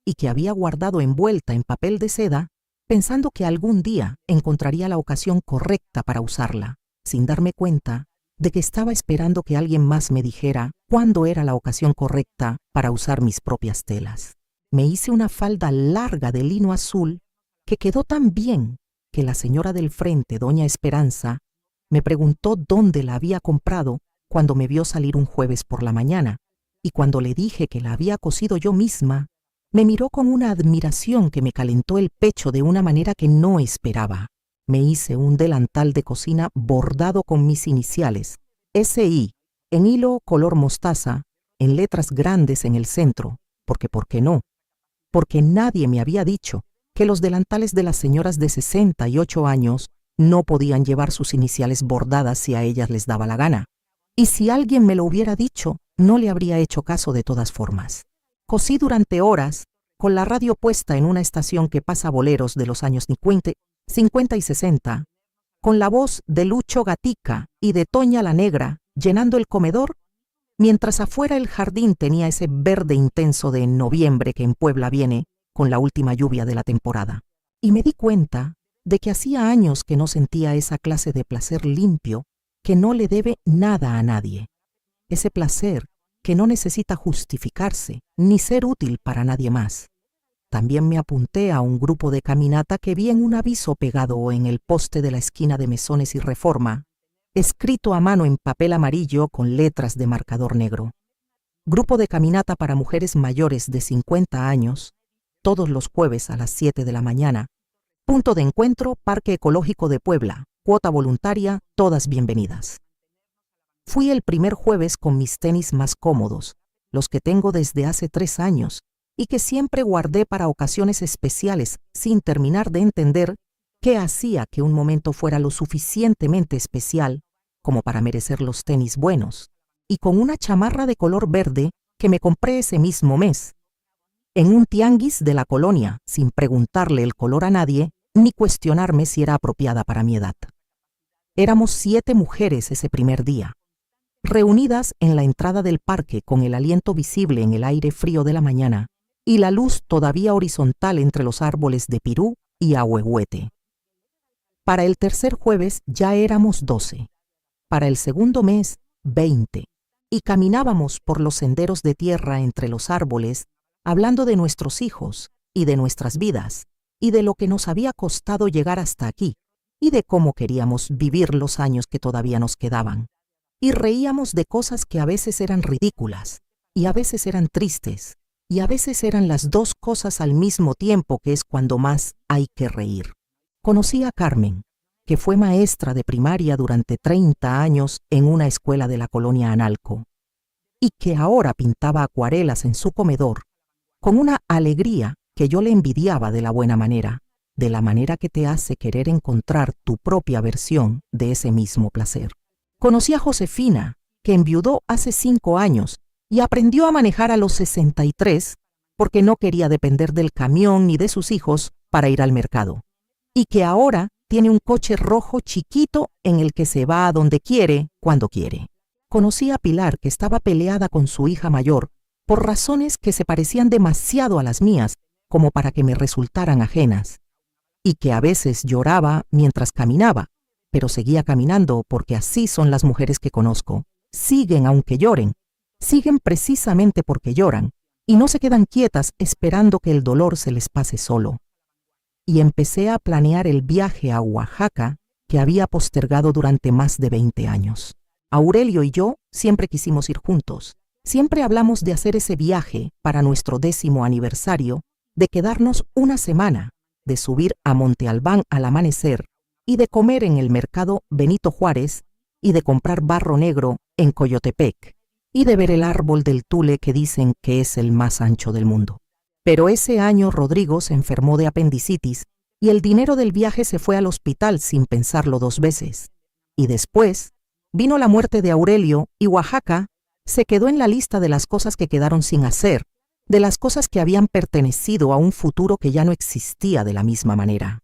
y que había guardado envuelta en papel de seda pensando que algún día encontraría la ocasión correcta para usarla, sin darme cuenta de que estaba esperando que alguien más me dijera cuándo era la ocasión correcta para usar mis propias telas. Me hice una falda larga de lino azul que quedó tan bien que la señora del frente, doña Esperanza, me preguntó dónde la había comprado cuando me vio salir un jueves por la mañana, y cuando le dije que la había cosido yo misma, me miró con una admiración que me calentó el pecho de una manera que no esperaba. Me hice un delantal de cocina bordado con mis iniciales, S.I., en hilo color mostaza, en letras grandes en el centro, porque ¿por qué no? Porque nadie me había dicho que los delantales de las señoras de 68 años no podían llevar sus iniciales bordadas si a ellas les daba la gana. Y si alguien me lo hubiera dicho, no le habría hecho caso de todas formas. Cosí durante horas, con la radio puesta en una estación que pasa boleros de los años 50 y 60, con la voz de Lucho Gatica y de Toña la Negra llenando el comedor, mientras afuera el jardín tenía ese verde intenso de noviembre que en Puebla viene con la última lluvia de la temporada. Y me di cuenta de que hacía años que no sentía esa clase de placer limpio que no le debe nada a nadie. Ese placer que no necesita justificarse ni ser útil para nadie más. También me apunté a un grupo de caminata que vi en un aviso pegado en el poste de la esquina de Mesones y Reforma, escrito a mano en papel amarillo con letras de marcador negro. Grupo de caminata para mujeres mayores de 50 años, todos los jueves a las 7 de la mañana, Punto de encuentro, Parque Ecológico de Puebla. Cuota voluntaria, todas bienvenidas. Fui el primer jueves con mis tenis más cómodos, los que tengo desde hace 3 años, y que siempre guardé para ocasiones especiales sin terminar de entender qué hacía que un momento fuera lo suficientemente especial como para merecer los tenis buenos, y con una chamarra de color verde que me compré ese mismo mes, en un tianguis de la colonia, sin preguntarle el color a nadie ni cuestionarme si era apropiada para mi edad. Éramos 7 mujeres ese primer día, reunidas en la entrada del parque con el aliento visible en el aire frío de la mañana y la luz todavía horizontal entre los árboles de pirú y ahuehuete. Para el tercer jueves ya éramos 12, para el segundo mes 20, y caminábamos por los senderos de tierra entre los árboles, hablando de nuestros hijos y de nuestras vidas, y de lo que nos había costado llegar hasta aquí, y de cómo queríamos vivir los años que todavía nos quedaban. Y reíamos de cosas que a veces eran ridículas, y a veces eran tristes, y a veces eran las dos cosas al mismo tiempo, que es cuando más hay que reír. Conocí a Carmen, que fue maestra de primaria durante 30 años en una escuela de la colonia Analco, y que ahora pintaba acuarelas en su comedor, con una alegría que yo le envidiaba de la buena manera, de la manera que te hace querer encontrar tu propia versión de ese mismo placer. Conocí a Josefina, que enviudó hace 5 años y aprendió a manejar a los 63 porque no quería depender del camión ni de sus hijos para ir al mercado, y que ahora tiene un coche rojo chiquito en el que se va a donde quiere, cuando quiere. Conocí a Pilar, que estaba peleada con su hija mayor por razones que se parecían demasiado a las mías como para que me resultaran ajenas, y que a veces lloraba mientras caminaba, pero seguía caminando porque así son las mujeres que conozco. Siguen aunque lloren, siguen precisamente porque lloran, y no se quedan quietas esperando que el dolor se les pase solo. Y empecé a planear el viaje a Oaxaca que había postergado durante más de 20 años. Aurelio y yo siempre quisimos ir juntos. Siempre hablamos de hacer ese viaje para nuestro 10º aniversario, de quedarnos una semana, de subir a Monte Albán al amanecer y de comer en el mercado Benito Juárez y de comprar barro negro en Coyotepec y de ver el árbol del tule que dicen que es el más ancho del mundo. Pero ese año Rodrigo se enfermó de apendicitis y el dinero del viaje se fue al hospital sin pensarlo 2 veces. Y después vino la muerte de Aurelio y Oaxaca se quedó en la lista de las cosas que quedaron sin hacer, de las cosas que habían pertenecido a un futuro que ya no existía de la misma manera.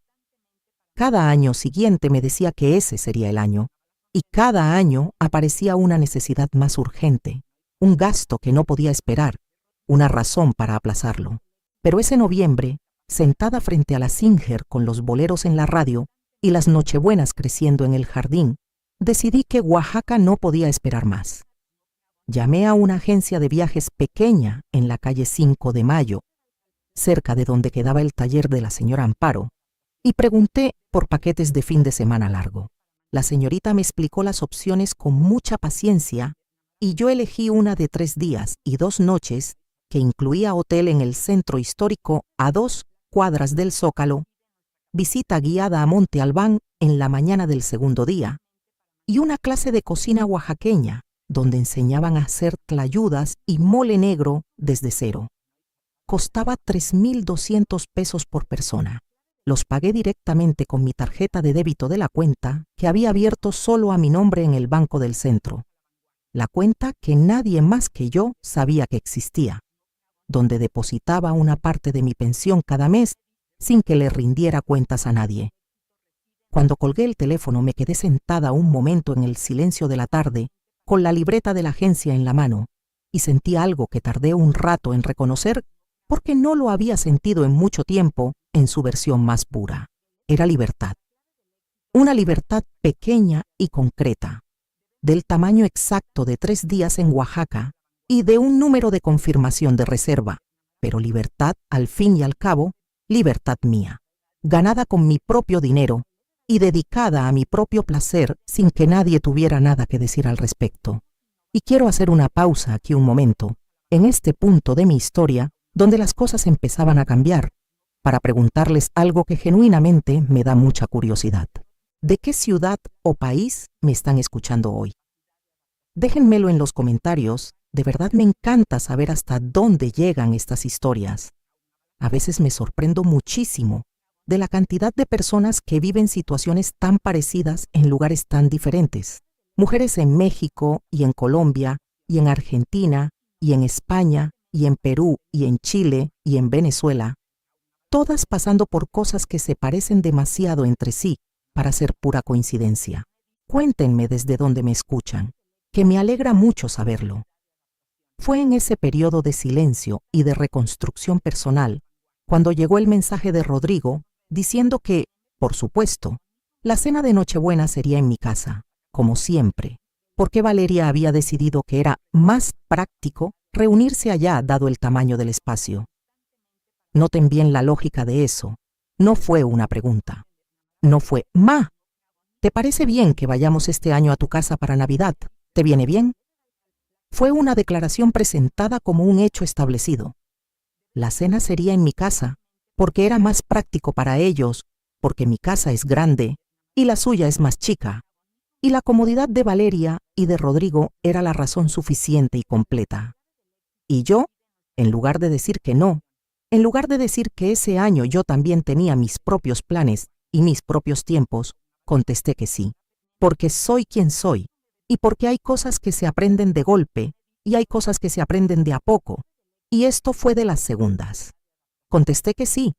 Cada año siguiente me decía que ese sería el año, y cada año aparecía una necesidad más urgente, un gasto que no podía esperar, una razón para aplazarlo. Pero ese noviembre, sentada frente a la Singer con los boleros en la radio y las nochebuenas creciendo en el jardín, decidí que Oaxaca no podía esperar más. Llamé a una agencia de viajes pequeña en la calle 5 de Mayo, cerca de donde quedaba el taller de la señora Amparo, y pregunté por paquetes de fin de semana largo. La señorita me explicó las opciones con mucha paciencia y yo elegí una de 3 días y 2 noches que incluía hotel en el centro histórico a 2 cuadras del Zócalo, visita guiada a Monte Albán en la mañana del segundo día y una clase de cocina oaxaqueña donde enseñaban a hacer tlayudas y mole negro desde cero. Costaba 3,200 pesos por persona. Los pagué directamente con mi tarjeta de débito de la cuenta que había abierto solo a mi nombre en el banco del centro, la cuenta que nadie más que yo sabía que existía, donde depositaba una parte de mi pensión cada mes sin que le rindiera cuentas a nadie. Cuando colgué el teléfono me quedé sentada un momento en el silencio de la tarde con la libreta de la agencia en la mano y sentí algo que tardé un rato en reconocer porque no lo había sentido en mucho tiempo en su versión más pura. Era libertad. Una libertad pequeña y concreta, del tamaño exacto de 3 días en Oaxaca y de un número de confirmación de reserva, pero libertad, al fin y al cabo, libertad mía, ganada con mi propio dinero y dedicada a mi propio placer sin que nadie tuviera nada que decir al respecto. Y quiero hacer una pausa aquí un momento, en este punto de mi historia, donde las cosas empezaban a cambiar, para preguntarles algo que genuinamente me da mucha curiosidad. ¿De qué ciudad o país me están escuchando hoy? Déjenmelo en los comentarios, de verdad me encanta saber hasta dónde llegan estas historias. A veces me sorprendo muchísimo de la cantidad de personas que viven situaciones tan parecidas en lugares tan diferentes. Mujeres en México y en Colombia y en Argentina y en España y en Perú y en Chile y en Venezuela, todas pasando por cosas que se parecen demasiado entre sí para ser pura coincidencia. Cuéntenme desde dónde me escuchan, que me alegra mucho saberlo. Fue en ese periodo de silencio y de reconstrucción personal cuando llegó el mensaje de Rodrigo diciendo que, por supuesto, la cena de Nochebuena sería en mi casa, como siempre, porque Valeria había decidido que era más práctico reunirse allá dado el tamaño del espacio. Noten bien la lógica de eso. No fue una pregunta. No fue, «Ma, ¿te parece bien que vayamos este año a tu casa para Navidad? ¿Te viene bien?» Fue una declaración presentada como un hecho establecido. La cena sería en mi casa, porque era más práctico para ellos, porque mi casa es grande y la suya es más chica, y la comodidad de Valeria y de Rodrigo era la razón suficiente y completa. Y yo, en lugar de decir que no, en lugar de decir que ese año yo también tenía mis propios planes y mis propios tiempos, contesté que sí, porque soy quien soy, y porque hay cosas que se aprenden de golpe y hay cosas que se aprenden de a poco, y esto fue de las segundas. Contesté que sí,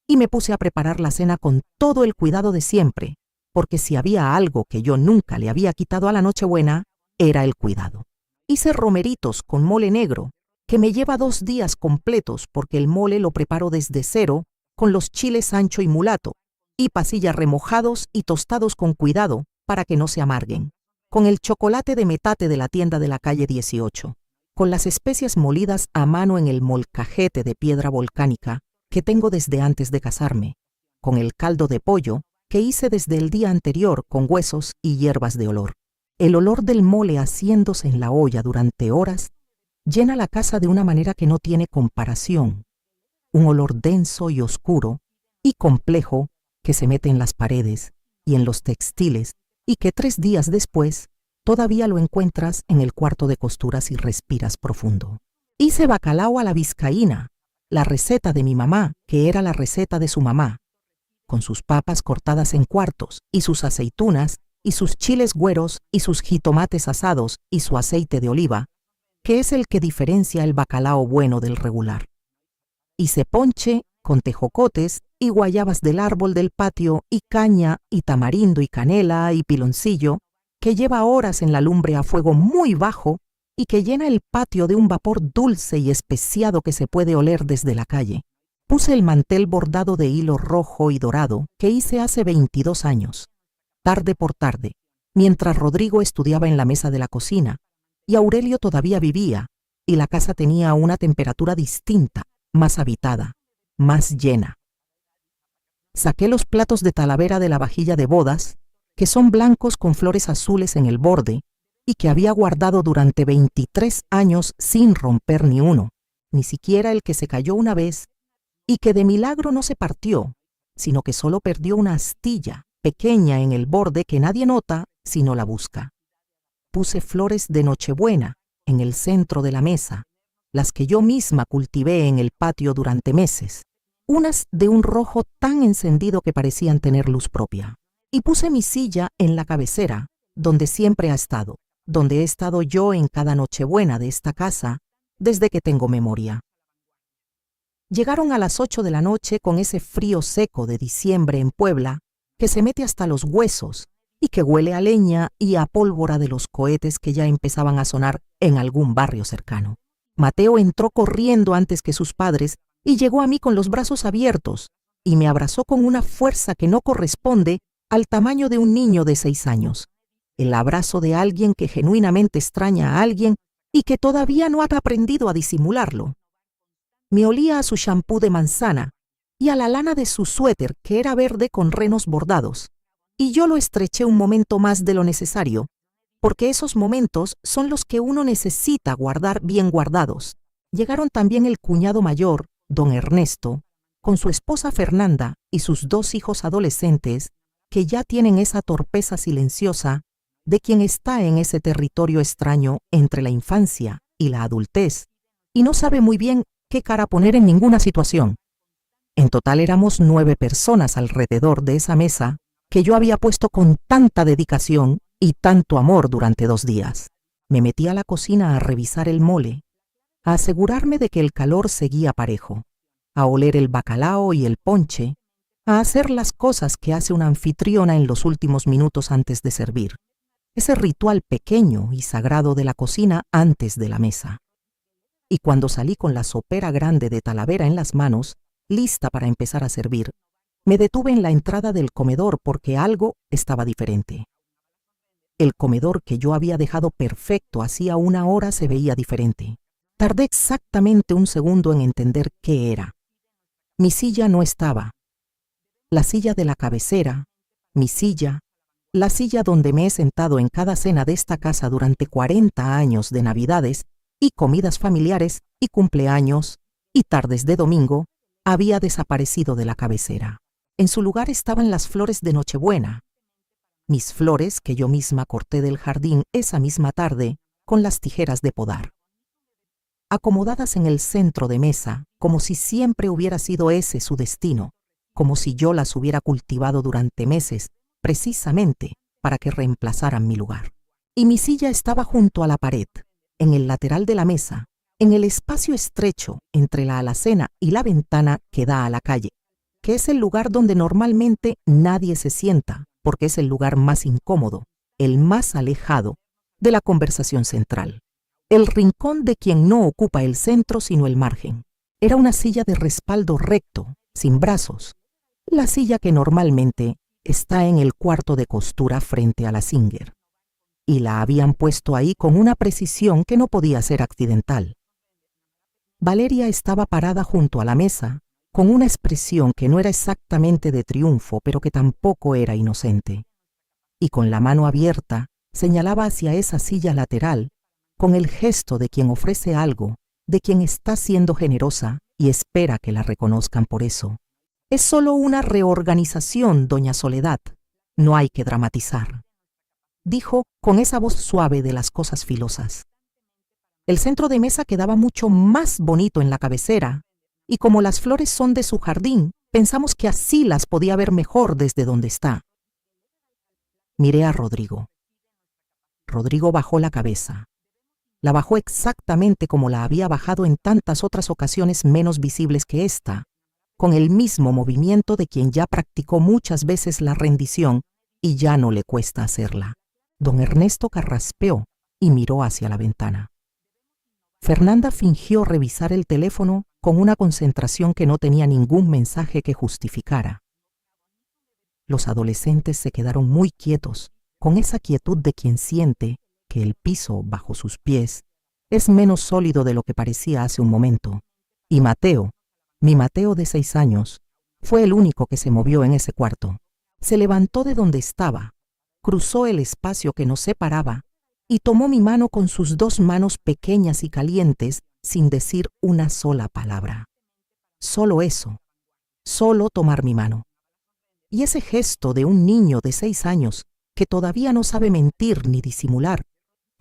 y me puse a preparar la cena con todo el cuidado de siempre, porque si había algo que yo nunca le había quitado a la Nochebuena, era el cuidado. Hice romeritos con mole negro, que me lleva 2 días completos porque el mole lo preparo desde cero con los chiles ancho y mulato, y pasilla remojados y tostados con cuidado para que no se amarguen, con el chocolate de metate de la tienda de la calle 18, con las especias molidas a mano en el molcajete de piedra volcánica que tengo desde antes de casarme, con el caldo de pollo que hice desde el día anterior con huesos y hierbas de olor. El olor del mole haciéndose en la olla durante horas llena la casa de una manera que no tiene comparación. Un olor denso y oscuro y complejo que se mete en las paredes y en los textiles y que 3 días después todavía lo encuentras en el cuarto de costuras y respiras profundo. Hice bacalao a la vizcaína, la receta de mi mamá, que era la receta de su mamá, con sus papas cortadas en cuartos y sus aceitunas y sus chiles güeros y sus jitomates asados y su aceite de oliva, que es el que diferencia el bacalao bueno del regular. Hice ponche con tejocotes y guayabas del árbol del patio y caña y tamarindo y canela y piloncillo, que lleva horas en la lumbre a fuego muy bajo y que llena el patio de un vapor dulce y especiado que se puede oler desde la calle. Puse el mantel bordado de hilo rojo y dorado que hice hace 22 años, tarde por tarde, mientras Rodrigo estudiaba en la mesa de la cocina, y Aurelio todavía vivía, y la casa tenía una temperatura distinta, más habitada, más llena. Saqué los platos de talavera de la vajilla de bodas, que son blancos con flores azules en el borde, y que había guardado durante 23 años sin romper ni uno, ni siquiera el que se cayó una vez, y que de milagro no se partió, sino que solo perdió una astilla pequeña en el borde que nadie nota si no la busca. Puse flores de Nochebuena en el centro de la mesa, las que yo misma cultivé en el patio durante meses, unas de un rojo tan encendido que parecían tener luz propia. Y puse mi silla en la cabecera, donde siempre ha estado, donde he estado yo en cada Nochebuena de esta casa desde que tengo memoria. Llegaron a las 8 de la noche con ese frío seco de diciembre en Puebla que se mete hasta los huesos y que huele a leña y a pólvora de los cohetes que ya empezaban a sonar en algún barrio cercano. Mateo entró corriendo antes que sus padres y llegó a mí con los brazos abiertos y me abrazó con una fuerza que no corresponde al tamaño de un niño de 6 años. El abrazo de alguien que genuinamente extraña a alguien y que todavía no ha aprendido a disimularlo. Me olía a su champú de manzana y a la lana de su suéter, que era verde con renos bordados, y yo lo estreché un momento más de lo necesario, porque esos momentos son los que uno necesita guardar bien guardados. Llegaron también el cuñado mayor, don Ernesto, con su esposa Fernanda y sus 2 hijos adolescentes, que ya tienen esa torpeza silenciosa de quien está en ese territorio extraño entre la infancia y la adultez, y no sabe muy bien qué cara poner en ninguna situación. En total éramos 9 personas alrededor de esa mesa que yo había puesto con tanta dedicación y tanto amor durante 2 días. Me metí a la cocina a revisar el mole, a asegurarme de que el calor seguía parejo, a oler el bacalao y el ponche, a hacer las cosas que hace una anfitriona en los últimos minutos antes de servir, ese ritual pequeño y sagrado de la cocina antes de la mesa. Y cuando salí con la sopera grande de Talavera en las manos, lista para empezar a servir, me detuve en la entrada del comedor porque algo estaba diferente. El comedor que yo había dejado perfecto hacía 1 hora se veía diferente. Tardé exactamente 1 segundo en entender qué era. Mi silla no estaba. La silla de la cabecera, mi silla, la silla donde me he sentado en cada cena de esta casa durante 40 años de Navidades y comidas familiares y cumpleaños y tardes de domingo, había desaparecido de la cabecera. En su lugar estaban las flores de Nochebuena, mis flores que yo misma corté del jardín esa misma tarde con las tijeras de podar. Acomodadas en el centro de mesa, como si siempre hubiera sido ese su destino, como si yo las hubiera cultivado durante meses, precisamente para que reemplazaran mi lugar. Y mi silla estaba junto a la pared, en el lateral de la mesa, en el espacio estrecho entre la alacena y la ventana que da a la calle, que es el lugar donde normalmente nadie se sienta, porque es el lugar más incómodo, el más alejado de la conversación central. El rincón de quien no ocupa el centro sino el margen. Era una silla de respaldo recto, sin brazos, la silla que normalmente está en el cuarto de costura frente a la Singer. Y la habían puesto ahí con una precisión que no podía ser accidental. Valeria estaba parada junto a la mesa, con una expresión que no era exactamente de triunfo, pero que tampoco era inocente. Y con la mano abierta señalaba hacia esa silla lateral, con el gesto de quien ofrece algo, de quien está siendo generosa y espera que la reconozcan por eso. Es solo una reorganización, doña Soledad. No hay que dramatizar, dijo con esa voz suave de las cosas filosas. El centro de mesa quedaba mucho más bonito en la cabecera, y como las flores son de su jardín, pensamos que así las podía ver mejor desde donde está. Miré a Rodrigo. Rodrigo bajó la cabeza. La bajó exactamente como la había bajado en tantas otras ocasiones menos visibles que esta, con el mismo movimiento de quien ya practicó muchas veces la rendición y ya no le cuesta hacerla. Don Ernesto carraspeó y miró hacia la ventana. Fernanda fingió revisar el teléfono con una concentración que no tenía ningún mensaje que justificara. Los adolescentes se quedaron muy quietos, con esa quietud de quien siente que el piso bajo sus pies es menos sólido de lo que parecía hace un momento. Y Mateo, mi Mateo de 6 años, fue el único que se movió en ese cuarto. Se levantó de donde estaba, cruzó el espacio que nos separaba y tomó mi mano con sus 2 manos pequeñas y calientes sin decir una sola palabra. Solo eso, solo tomar mi mano. Y ese gesto de un niño de 6 años que todavía no sabe mentir ni disimular,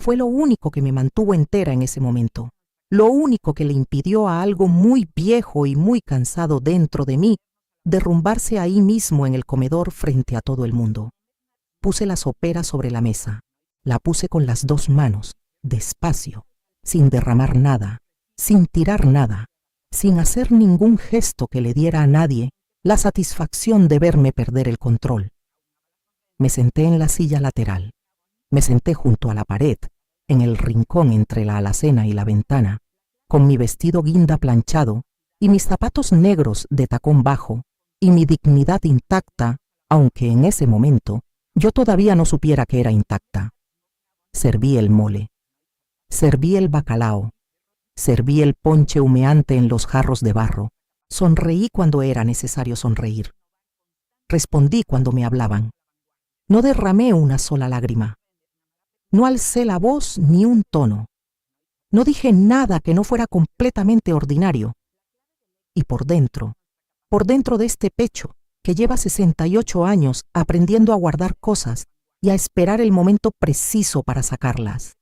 fue lo único que me mantuvo entera en ese momento, lo único que le impidió a algo muy viejo y muy cansado dentro de mí derrumbarse ahí mismo en el comedor frente a todo el mundo. Puse la sopera sobre la mesa, la puse con las 2 manos, despacio, sin derramar nada, sin tirar nada, sin hacer ningún gesto que le diera a nadie la satisfacción de verme perder el control. Me senté en la silla lateral, me senté junto a la pared, en el rincón entre la alacena y la ventana, con mi vestido guinda planchado y mis zapatos negros de tacón bajo y mi dignidad intacta, aunque en ese momento yo todavía no supiera que era intacta. Serví el mole, serví el bacalao, serví el ponche humeante en los jarros de barro, sonreí cuando era necesario sonreír. Respondí cuando me hablaban. No derramé una sola lágrima. No alcé la voz ni un tono. No dije nada que no fuera completamente ordinario. Y por dentro por dentro de este pecho que lleva 68 años aprendiendo a guardar cosas y a esperar el momento preciso para sacarlas.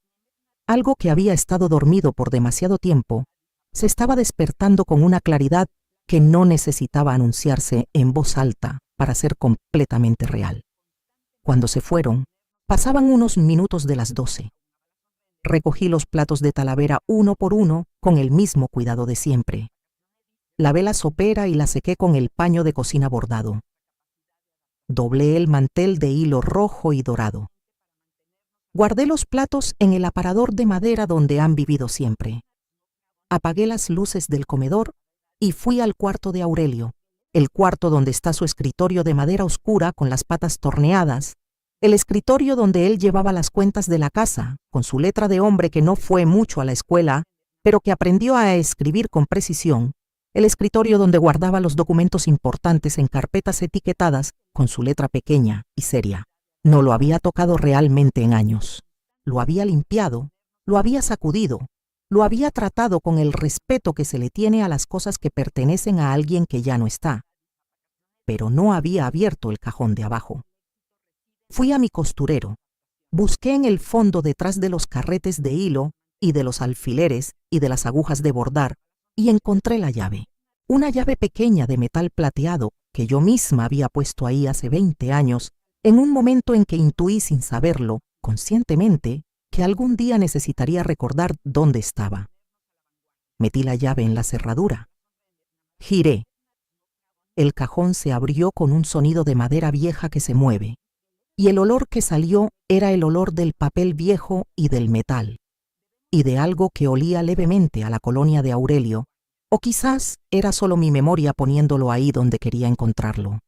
Algo que había estado dormido por demasiado tiempo se estaba despertando con una claridad que no necesitaba anunciarse en voz alta para ser completamente real. Cuando se fueron, pasaban unos minutos de las 12. Recogí los platos de Talavera uno por uno con el mismo cuidado de siempre. Lavé la sopera y la sequé con el paño de cocina bordado. Doblé el mantel de hilo rojo y dorado. Guardé los platos en el aparador de madera donde han vivido siempre. Apagué las luces del comedor y fui al cuarto de Aurelio, el cuarto donde está su escritorio de madera oscura con las patas torneadas, el escritorio donde él llevaba las cuentas de la casa, con su letra de hombre que no fue mucho a la escuela, pero que aprendió a escribir con precisión, el escritorio donde guardaba los documentos importantes en carpetas etiquetadas con su letra pequeña y seria. No lo había tocado realmente en años. Lo había limpiado, lo había sacudido, lo había tratado con el respeto que se le tiene a las cosas que pertenecen a alguien que ya no está. Pero no había abierto el cajón de abajo. Fui a mi costurero. Busqué en el fondo detrás de los carretes de hilo y de los alfileres y de las agujas de bordar y encontré la llave. Una llave pequeña de metal plateado que yo misma había puesto ahí hace 20 años en un momento en que intuí sin saberlo, conscientemente, que algún día necesitaría recordar dónde estaba. Metí la llave en la cerradura. Giré. El cajón se abrió con un sonido de madera vieja que se mueve, y el olor que salió era el olor del papel viejo y del metal, y de algo que olía levemente a la colonia de Aurelio, o quizás era solo mi memoria poniéndolo ahí donde quería encontrarlo.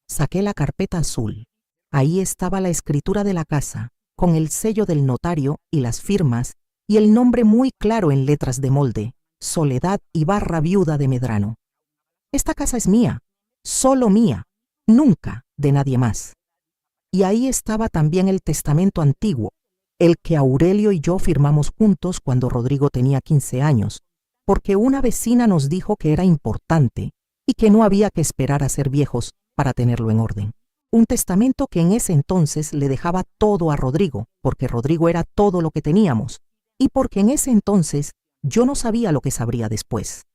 Saqué la carpeta azul. Ahí estaba la escritura de la casa, con el sello del notario y las firmas, y el nombre muy claro en letras de molde, Soledad Ibarra Viuda de Medrano. Esta casa es mía, solo mía, nunca de nadie más. Y ahí estaba también el testamento antiguo, el que Aurelio y yo firmamos juntos cuando Rodrigo tenía 15 años, porque una vecina nos dijo que era importante y que no había que esperar a ser viejos para tenerlo en orden. Un testamento que en ese entonces le dejaba todo a Rodrigo, porque Rodrigo era todo lo que teníamos, y porque en ese entonces yo no sabía lo que sabría después.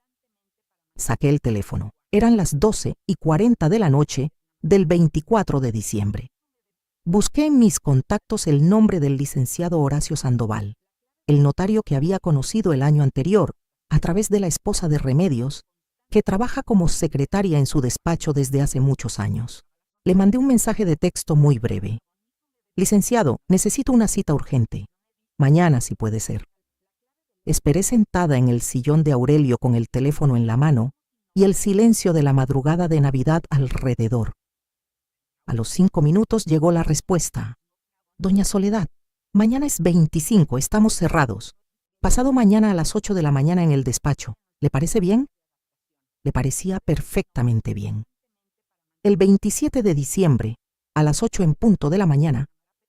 Saqué el teléfono. Eran las 12:40 de la noche del 24 de diciembre. Busqué en mis contactos el nombre del licenciado Horacio Sandoval, el notario que había conocido el año anterior a través de la esposa de Remedios, que trabaja como secretaria en su despacho desde hace muchos años. Le mandé un mensaje de texto muy breve. Licenciado, necesito una cita urgente. Mañana, si puede ser. Esperé sentada en el sillón de Aurelio con el teléfono en la mano y el silencio de la madrugada de Navidad alrededor. A los 5 minutos llegó la respuesta. Doña Soledad, mañana es 25, estamos cerrados. Pasado mañana a las 8 de la mañana en el despacho. ¿Le parece bien? Le parecía perfectamente bien. El 27 de diciembre, a las 8 en punto de la mañana,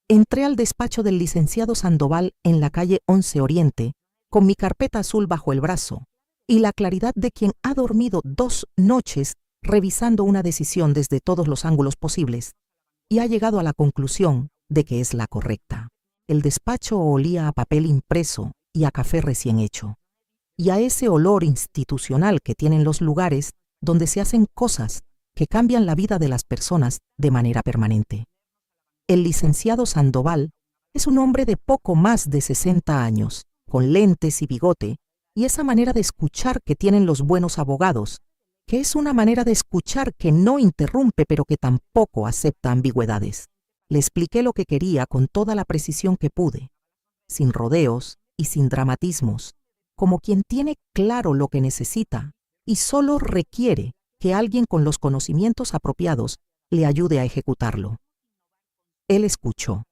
entré al despacho del licenciado Sandoval en la calle 11 Oriente, con mi carpeta azul bajo el brazo, y la claridad de quien ha dormido 2 noches revisando una decisión desde todos los ángulos posibles, y ha llegado a la conclusión de que es la correcta. El despacho olía a papel impreso y a café recién hecho, y a ese olor institucional que tienen los lugares donde se hacen cosas que cambian la vida de las personas de manera permanente. El licenciado Sandoval es un hombre de poco más de 60 años, con lentes y bigote, y esa manera de escuchar que tienen los buenos abogados, que es una manera de escuchar que no interrumpe pero que tampoco acepta ambigüedades. Le expliqué lo que quería con toda la precisión que pude, sin rodeos y sin dramatismos, como quien tiene claro lo que necesita y solo requiere que alguien con los conocimientos apropiados le ayude a ejecutarlo. Él escuchó,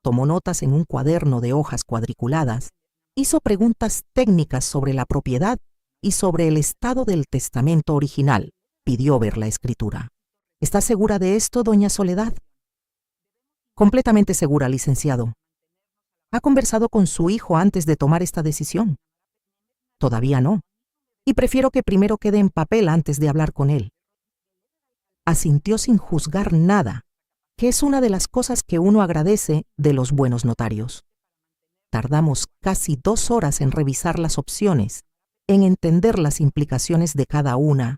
tomó notas en un cuaderno de hojas cuadriculadas, hizo preguntas técnicas sobre la propiedad y sobre el estado del testamento original. Pidió ver la escritura. ¿Está segura de esto, doña Soledad? Completamente segura, licenciado. ¿Ha conversado con su hijo antes de tomar esta decisión? Todavía no. y prefiero que primero quede en papel antes de hablar con él. Asintió sin juzgar nada, que es una de las cosas que uno agradece de los buenos notarios. Tardamos casi 2 horas en revisar las opciones, en entender las implicaciones de cada una,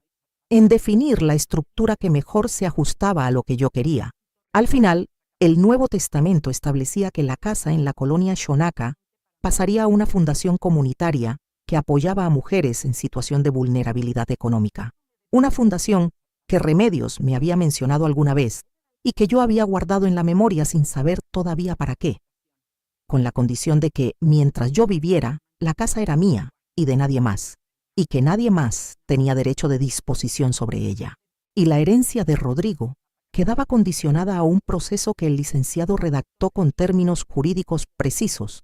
en definir la estructura que mejor se ajustaba a lo que yo quería. Al final, el Nuevo Testamento establecía que la casa en la colonia Shonaka pasaría a una fundación comunitaria que apoyaba a mujeres en situación de vulnerabilidad económica. Una fundación que Remedios me había mencionado alguna vez y que yo había guardado en la memoria sin saber todavía para qué, con la condición de que, mientras yo viviera, la casa era mía y de nadie más, y que nadie más tenía derecho de disposición sobre ella. Y la herencia de Rodrigo quedaba condicionada a un proceso que el licenciado redactó con términos jurídicos precisos,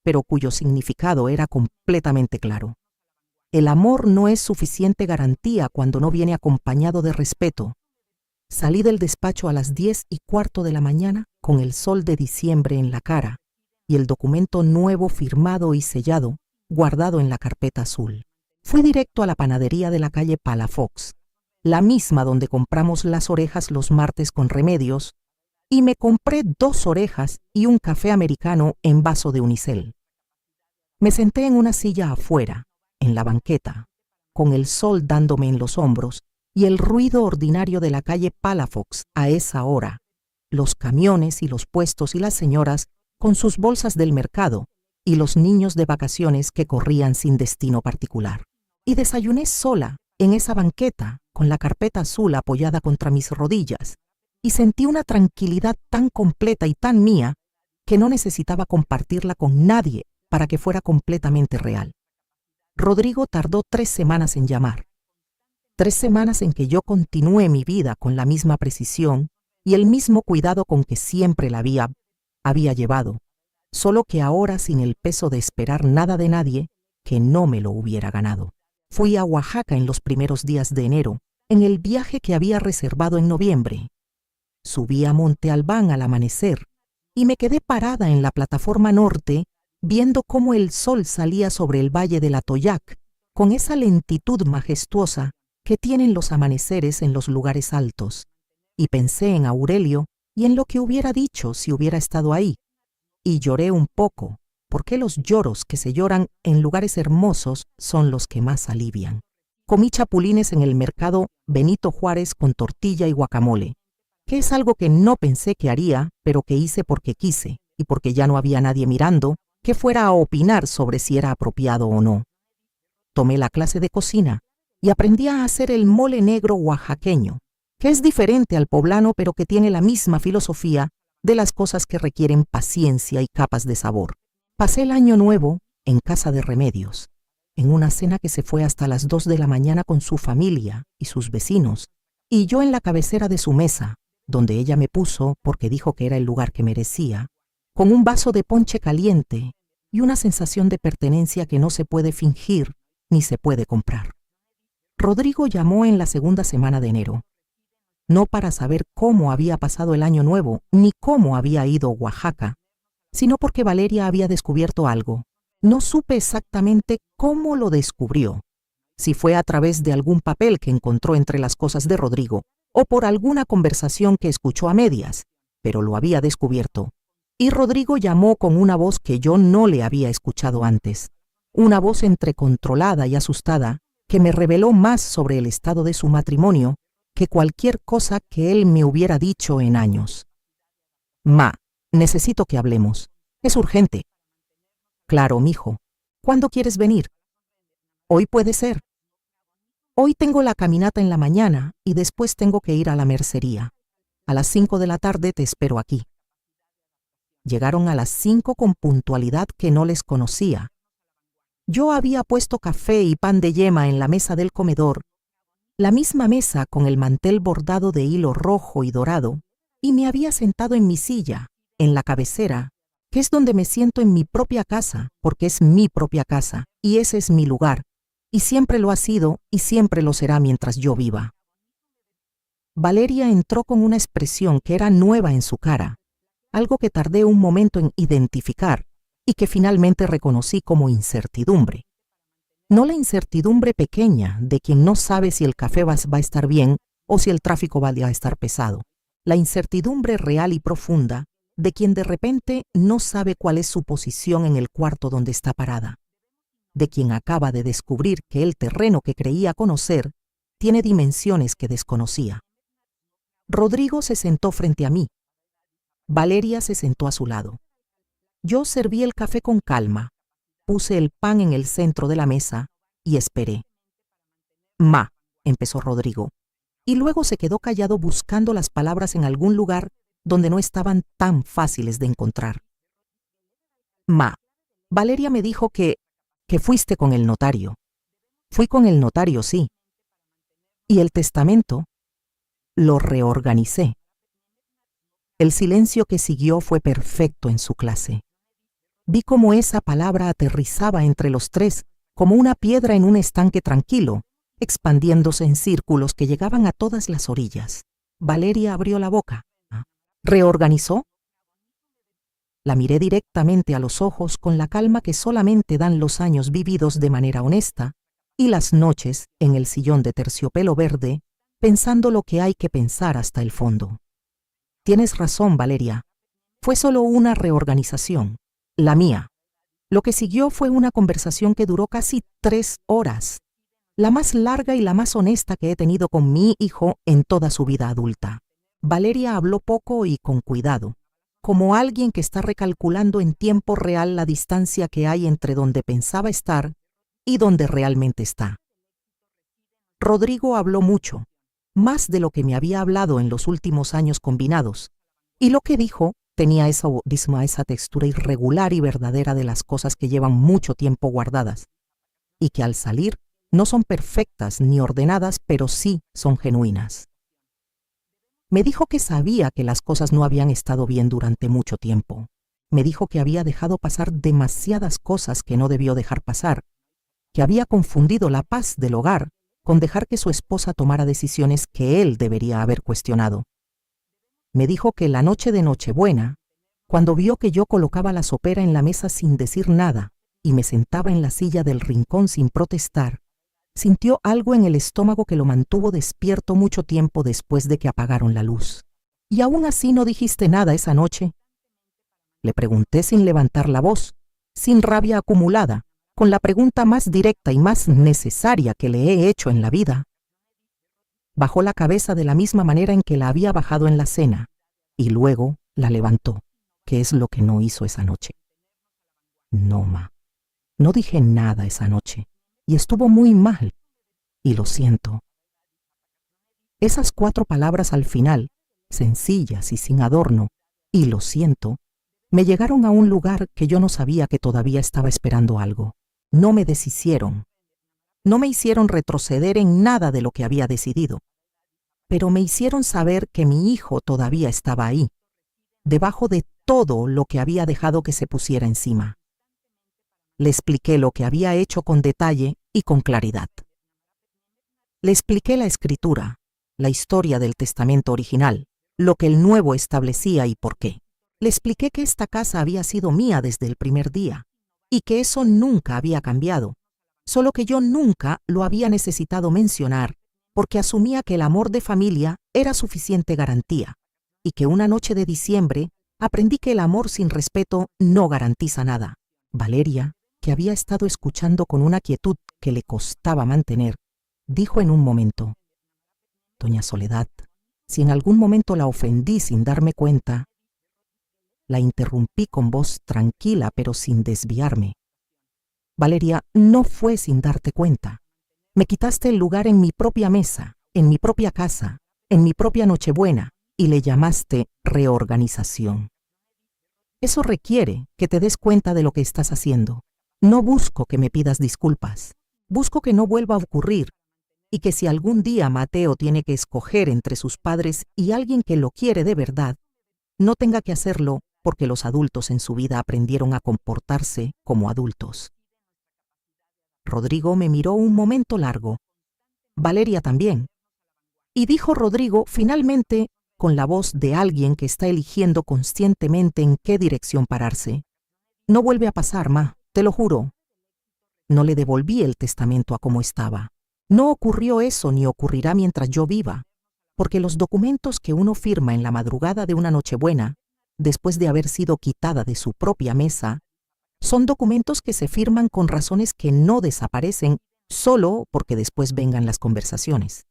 pero cuyo significado era completamente claro. El amor no es suficiente garantía cuando no viene acompañado de respeto. Salí del despacho a las 10:15 de la mañana con el sol de diciembre en la cara y el documento nuevo firmado y sellado guardado en la carpeta azul. Fui directo a la panadería de la calle Palafox, la misma donde compramos las orejas los martes con Remedios, y me compré 2 orejas y un café americano en vaso de unicel. Me senté en una silla afuera, en la banqueta, con el sol dándome en los hombros y el ruido ordinario de la calle Palafox a esa hora, los camiones y los puestos y las señoras con sus bolsas del mercado y los niños de vacaciones que corrían sin destino particular. Y desayuné sola en esa banqueta con la carpeta azul apoyada contra mis rodillas y sentí una tranquilidad tan completa y tan mía que no necesitaba compartirla con nadie para que fuera completamente real. Rodrigo tardó 3 semanas en llamar. 3 semanas en que yo continué mi vida con la misma precisión y el mismo cuidado con que siempre la había llevado, solo que ahora sin el peso de esperar nada de nadie que no me lo hubiera ganado. Fui a Oaxaca en los primeros días de enero, en el viaje que había reservado en noviembre. Subí a Monte Albán al amanecer y me quedé parada en la plataforma norte viendo cómo el sol salía sobre el valle del Atoyac, con esa lentitud majestuosa que tienen los amaneceres en los lugares altos, y pensé en Aurelio y en lo que hubiera dicho si hubiera estado ahí, y lloré un poco, porque los lloros que se lloran en lugares hermosos son los que más alivian. Comí chapulines en el mercado Benito Juárez con tortilla y guacamole, que es algo que no pensé que haría, pero que hice porque quise, y porque ya no había nadie mirando que fuera a opinar sobre si era apropiado o no. Tomé la clase de cocina y aprendí a hacer el mole negro oaxaqueño, que es diferente al poblano pero que tiene la misma filosofía de las cosas que requieren paciencia y capas de sabor. Pasé el año nuevo en casa de Remedios, en una cena que se fue hasta las 2 de la mañana con su familia y sus vecinos, y yo en la cabecera de su mesa, donde ella me puso porque dijo que era el lugar que merecía, con un vaso de ponche caliente y una sensación de pertenencia que no se puede fingir ni se puede comprar. Rodrigo llamó en la segunda semana de enero, no para saber cómo había pasado el año nuevo ni cómo había ido a Oaxaca, sino porque Valeria había descubierto algo. No supe exactamente cómo lo descubrió, si fue a través de algún papel que encontró entre las cosas de Rodrigo o por alguna conversación que escuchó a medias, pero lo había descubierto. Y Rodrigo llamó con una voz que yo no le había escuchado antes, una voz entre controlada y asustada que me reveló más sobre el estado de su matrimonio que cualquier cosa que él me hubiera dicho en años. Ma, necesito que hablemos. Es urgente. Claro, mijo. ¿Cuándo quieres venir? Hoy puede ser. Hoy tengo la caminata en la mañana y después tengo que ir a la mercería. A las 5 de la tarde te espero aquí. Llegaron a las 5 con puntualidad que no les conocía. Yo había puesto café y pan de yema en la mesa del comedor, la misma mesa con el mantel bordado de hilo rojo y dorado, y me había sentado en mi silla, en la cabecera, que es donde me siento en mi propia casa, porque es mi propia casa, y ese es mi lugar, y siempre lo ha sido y siempre lo será mientras yo viva. Valeria entró con una expresión que era nueva en su cara, algo que tardé un momento en identificar y que finalmente reconocí como incertidumbre. No la incertidumbre pequeña de quien no sabe si el café va a estar bien o si el tráfico va a estar pesado. La incertidumbre real y profunda de quien de repente no sabe cuál es su posición en el cuarto donde está parada. De quien acaba de descubrir que el terreno que creía conocer tiene dimensiones que desconocía. Rodrigo se sentó frente a mí. Valeria se sentó a su lado. Yo serví el café con calma, puse el pan en el centro de la mesa y esperé. Ma, empezó Rodrigo, y luego se quedó callado buscando las palabras en algún lugar donde no estaban tan fáciles de encontrar. Ma, Valeria me dijo que fuiste con el notario. Fui con el notario, sí. ¿Y el testamento? Lo reorganicé. El silencio que siguió fue perfecto en su clase. Vi cómo esa palabra aterrizaba entre los tres como una piedra en un estanque tranquilo, expandiéndose en círculos que llegaban a todas las orillas. Valeria abrió la boca. ¿Reorganizó? La miré directamente a los ojos con la calma que solamente dan los años vividos de manera honesta y las noches en el sillón de terciopelo verde, pensando lo que hay que pensar hasta el fondo. Tienes razón, Valeria. Fue solo una reorganización, la mía. Lo que siguió fue una conversación que duró casi 3 horas, la más larga y la más honesta que he tenido con mi hijo en toda su vida adulta. Valeria habló poco y con cuidado, como alguien que está recalculando en tiempo real la distancia que hay entre donde pensaba estar y donde realmente está. Rodrigo habló mucho, más de lo que me había hablado en los últimos años combinados, y lo que dijo tenía esa textura irregular y verdadera de las cosas que llevan mucho tiempo guardadas, y que al salir no son perfectas ni ordenadas, pero sí son genuinas. Me dijo que sabía que las cosas no habían estado bien durante mucho tiempo. Me dijo que había dejado pasar demasiadas cosas que no debió dejar pasar, que había confundido la paz del hogar con dejar que su esposa tomara decisiones que él debería haber cuestionado. Me dijo que la noche de Nochebuena, cuando vio que yo colocaba la sopera en la mesa sin decir nada y me sentaba en la silla del rincón sin protestar, sintió algo en el estómago que lo mantuvo despierto mucho tiempo después de que apagaron la luz. ¿Y aún así no dijiste nada esa noche? Le pregunté sin levantar la voz, sin rabia acumulada, con la pregunta más directa y más necesaria que le he hecho en la vida. Bajó la cabeza de la misma manera en que la había bajado en la cena, y luego la levantó, que es lo que no hizo esa noche. No, ma, no dije nada esa noche. Y estuvo muy mal, y lo siento. Esas 4 palabras al final, sencillas y sin adorno, y lo siento, me llegaron a un lugar que yo no sabía que todavía estaba esperando algo. No me deshicieron. No me hicieron retroceder en nada de lo que había decidido, pero me hicieron saber que mi hijo todavía estaba ahí, debajo de todo lo que había dejado que se pusiera encima. Le expliqué lo que había hecho con detalle y con claridad. Le expliqué la escritura, la historia del testamento original, lo que el nuevo establecía y por qué. Le expliqué que esta casa había sido mía desde el primer día y que eso nunca había cambiado, solo que yo nunca lo había necesitado mencionar porque asumía que el amor de familia era suficiente garantía y que una noche de diciembre aprendí que el amor sin respeto no garantiza nada. Valeria, que había estado escuchando con una quietud que le costaba mantener, dijo en un momento: «Doña Soledad, si en algún momento la ofendí sin darme cuenta». La interrumpí con voz tranquila pero sin desviarme. «Valeria, no fue sin darte cuenta. Me quitaste el lugar en mi propia mesa, en mi propia casa, en mi propia Nochebuena, y le llamaste reorganización. Eso requiere que te des cuenta de lo que estás haciendo. No busco que me pidas disculpas, busco que no vuelva a ocurrir y que si algún día Mateo tiene que escoger entre sus padres y alguien que lo quiere de verdad, no tenga que hacerlo porque los adultos en su vida aprendieron a comportarse como adultos». Rodrigo me miró un momento largo. Valeria también. Y dijo Rodrigo finalmente, con la voz de alguien que está eligiendo conscientemente en qué dirección pararse: «No vuelve a pasar, ma. Te lo juro». No le devolví el testamento a como estaba. No ocurrió eso ni ocurrirá mientras yo viva, porque los documentos que uno firma en la madrugada de una Nochebuena, después de haber sido quitada de su propia mesa, son documentos que se firman con razones que no desaparecen solo porque después vengan las conversaciones.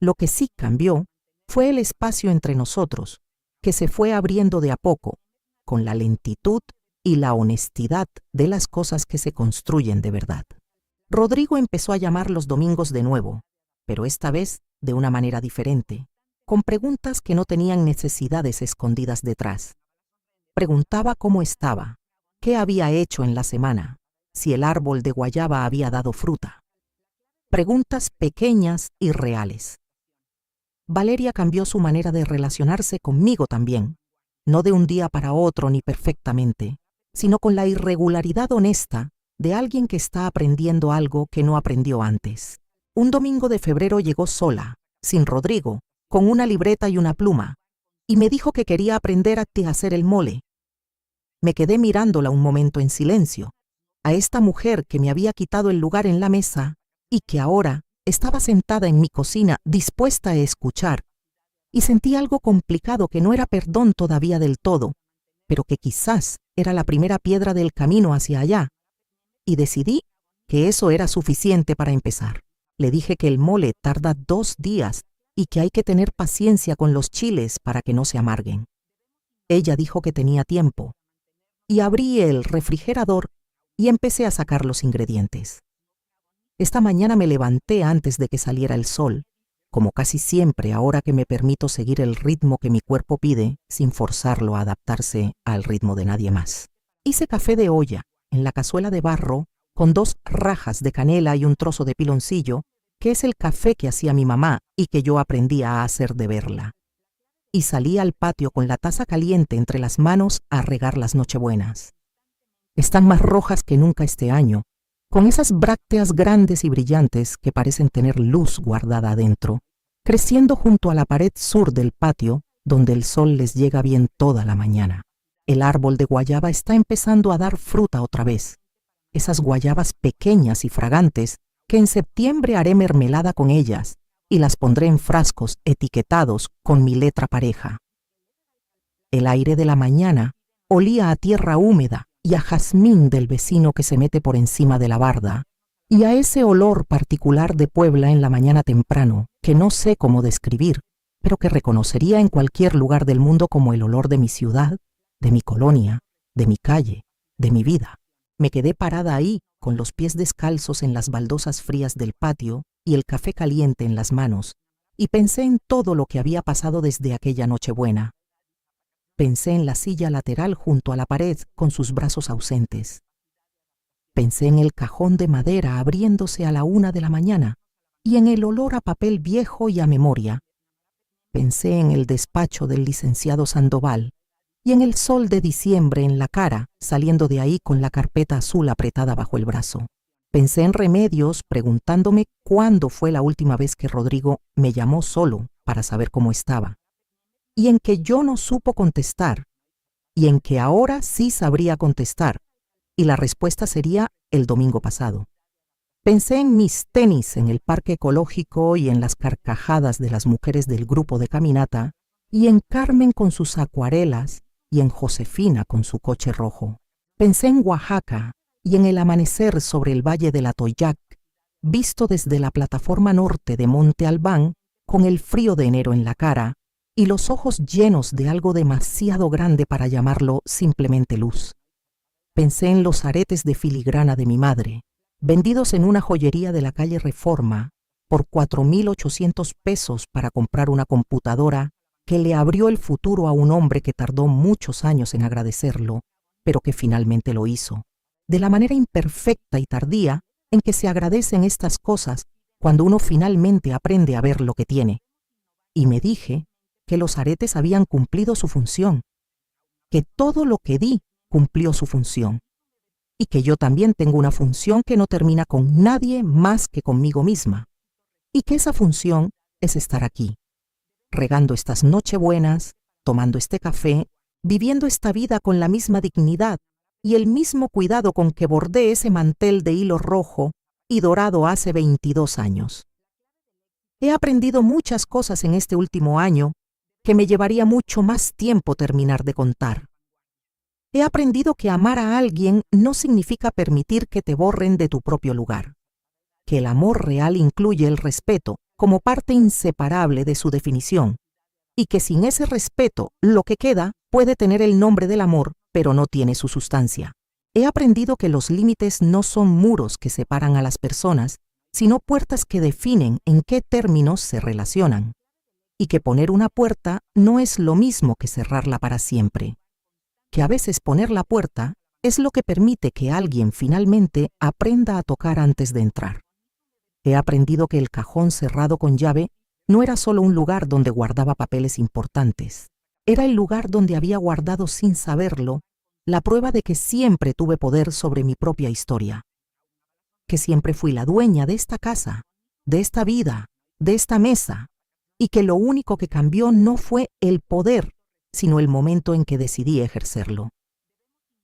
Lo que sí cambió fue el espacio entre nosotros, que se fue abriendo de a poco, con la lentitud y la honestidad de las cosas que se construyen de verdad. Rodrigo empezó a llamar los domingos de nuevo, pero esta vez de una manera diferente, con preguntas que no tenían necesidades escondidas detrás. Preguntaba cómo estaba, qué había hecho en la semana, si el árbol de guayaba había dado fruta. Preguntas pequeñas y reales. Valeria cambió su manera de relacionarse conmigo también, no de un día para otro ni perfectamente, sino con la irregularidad honesta de alguien que está aprendiendo algo que no aprendió antes. Un domingo de febrero llegó sola, sin Rodrigo, con una libreta y una pluma, y me dijo que quería aprender a hacer el mole. Me quedé mirándola un momento en silencio, a esta mujer que me había quitado el lugar en la mesa y que ahora estaba sentada en mi cocina dispuesta a escuchar, y sentí algo complicado que no era perdón todavía del todo, pero que quizás era la primera piedra del camino hacia allá, y decidí que eso era suficiente para empezar. Le dije que el mole tarda 2 días y que hay que tener paciencia con los chiles para que no se amarguen. Ella dijo que tenía tiempo, y abrí el refrigerador y empecé a sacar los ingredientes. Esta mañana me levanté antes de que saliera el sol, como casi siempre ahora que me permito seguir el ritmo que mi cuerpo pide sin forzarlo a adaptarse al ritmo de nadie más. Hice café de olla en la cazuela de barro con 2 rajas de canela y un trozo de piloncillo, que es el café que hacía mi mamá y que yo aprendí a hacer de verla. Y salí al patio con la taza caliente entre las manos a regar las nochebuenas. Están más rojas que nunca este año, con esas brácteas grandes y brillantes que parecen tener luz guardada adentro, creciendo junto a la pared sur del patio, donde el sol les llega bien toda la mañana. El árbol de guayaba está empezando a dar fruta otra vez. Esas guayabas pequeñas y fragantes que en septiembre haré mermelada con ellas y las pondré en frascos etiquetados con mi letra pareja. El aire de la mañana olía a tierra húmeda y a jazmín del vecino que se mete por encima de la barda, y a ese olor particular de Puebla en la mañana temprano, que no sé cómo describir, pero que reconocería en cualquier lugar del mundo como el olor de mi ciudad, de mi colonia, de mi calle, de mi vida. Me quedé parada ahí, con los pies descalzos en las baldosas frías del patio y el café caliente en las manos, y pensé en todo lo que había pasado desde aquella Nochebuena. Pensé en la silla lateral junto a la pared con sus brazos ausentes. Pensé en el cajón de madera abriéndose a la 1 de la mañana y en el olor a papel viejo y a memoria. Pensé en el despacho del licenciado Sandoval y en el sol de diciembre en la cara, saliendo de ahí con la carpeta azul apretada bajo el brazo. Pensé en Remedios preguntándome cuándo fue la última vez que Rodrigo me llamó solo para saber cómo estaba, y en que yo no supo contestar, y en que ahora sí sabría contestar, y la respuesta sería el domingo pasado. Pensé en mis tenis en el parque ecológico y en las carcajadas de las mujeres del grupo de caminata, y en Carmen con sus acuarelas, y en Josefina con su coche rojo. Pensé en Oaxaca y en el amanecer sobre el valle del Atoyac, visto desde la plataforma norte de Monte Albán, con el frío de enero en la cara y los ojos llenos de algo demasiado grande para llamarlo simplemente luz. Pensé en los aretes de filigrana de mi madre, vendidos en una joyería de la calle Reforma por 4.800 pesos para comprar una computadora que le abrió el futuro a un hombre que tardó muchos años en agradecerlo, pero que finalmente lo hizo, de la manera imperfecta y tardía en que se agradecen estas cosas cuando uno finalmente aprende a ver lo que tiene. Y me dije que los aretes habían cumplido su función, que todo lo que di cumplió su función, y que yo también tengo una función que no termina con nadie más que conmigo misma, y que esa función es estar aquí, regando estas nochebuenas, tomando este café, viviendo esta vida con la misma dignidad, y el mismo cuidado con que bordé ese mantel de hilo rojo y dorado hace 22 años. He aprendido muchas cosas en este último año que me llevaría mucho más tiempo terminar de contar. He aprendido que amar a alguien no significa permitir que te borren de tu propio lugar, que el amor real incluye el respeto como parte inseparable de su definición, y que sin ese respeto lo que queda puede tener el nombre del amor, pero no tiene su sustancia. He aprendido que los límites no son muros que separan a las personas, sino puertas que definen en qué términos se relacionan, y que poner una puerta no es lo mismo que cerrarla para siempre, que a veces poner la puerta es lo que permite que alguien finalmente aprenda a tocar antes de entrar. He aprendido que el cajón cerrado con llave no era solo un lugar donde guardaba papeles importantes, era el lugar donde había guardado sin saberlo la prueba de que siempre tuve poder sobre mi propia historia, que siempre fui la dueña de esta casa, de esta vida, de esta mesa, y que lo único que cambió no fue el poder, sino el momento en que decidí ejercerlo.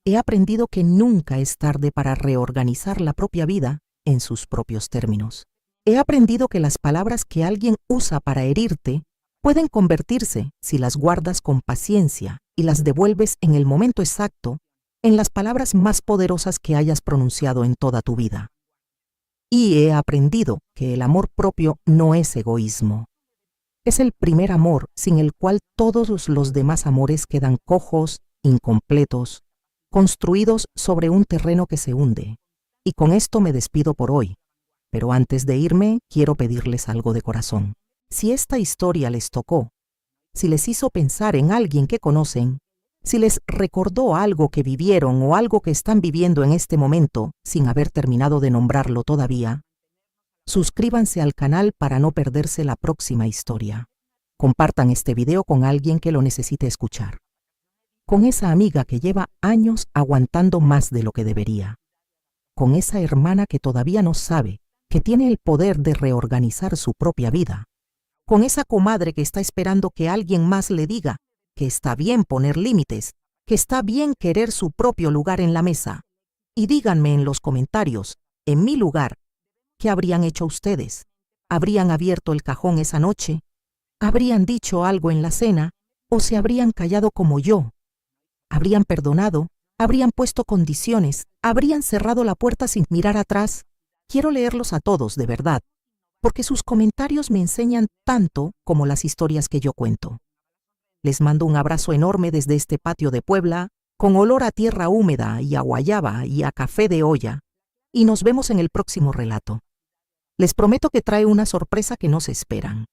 He aprendido que nunca es tarde para reorganizar la propia vida en sus propios términos. He aprendido que las palabras que alguien usa para herirte pueden convertirse, si las guardas con paciencia y las devuelves en el momento exacto, en las palabras más poderosas que hayas pronunciado en toda tu vida. Y he aprendido que el amor propio no es egoísmo. Es el primer amor sin el cual todos los demás amores quedan cojos, incompletos, construidos sobre un terreno que se hunde. Y con esto me despido por hoy. Pero antes de irme, quiero pedirles algo de corazón. Si esta historia les tocó, si les hizo pensar en alguien que conocen, si les recordó algo que vivieron o algo que están viviendo en este momento sin haber terminado de nombrarlo todavía, suscríbanse al canal para no perderse la próxima historia. Compartan este video con alguien que lo necesite escuchar. Con esa amiga que lleva años aguantando más de lo que debería. Con esa hermana que todavía no sabe que tiene el poder de reorganizar su propia vida. Con esa comadre que está esperando que alguien más le diga que está bien poner límites, que está bien querer su propio lugar en la mesa. Y díganme en los comentarios, en mi lugar, ¿qué habrían hecho ustedes? ¿Habrían abierto el cajón esa noche? ¿Habrían dicho algo en la cena? ¿O se habrían callado como yo? ¿Habrían perdonado? ¿Habrían puesto condiciones? ¿Habrían cerrado la puerta sin mirar atrás? Quiero leerlos a todos, de verdad, porque sus comentarios me enseñan tanto como las historias que yo cuento. Les mando un abrazo enorme desde este patio de Puebla, con olor a tierra húmeda y a guayaba y a café de olla, y nos vemos en el próximo relato. Les prometo que trae una sorpresa que no se esperan.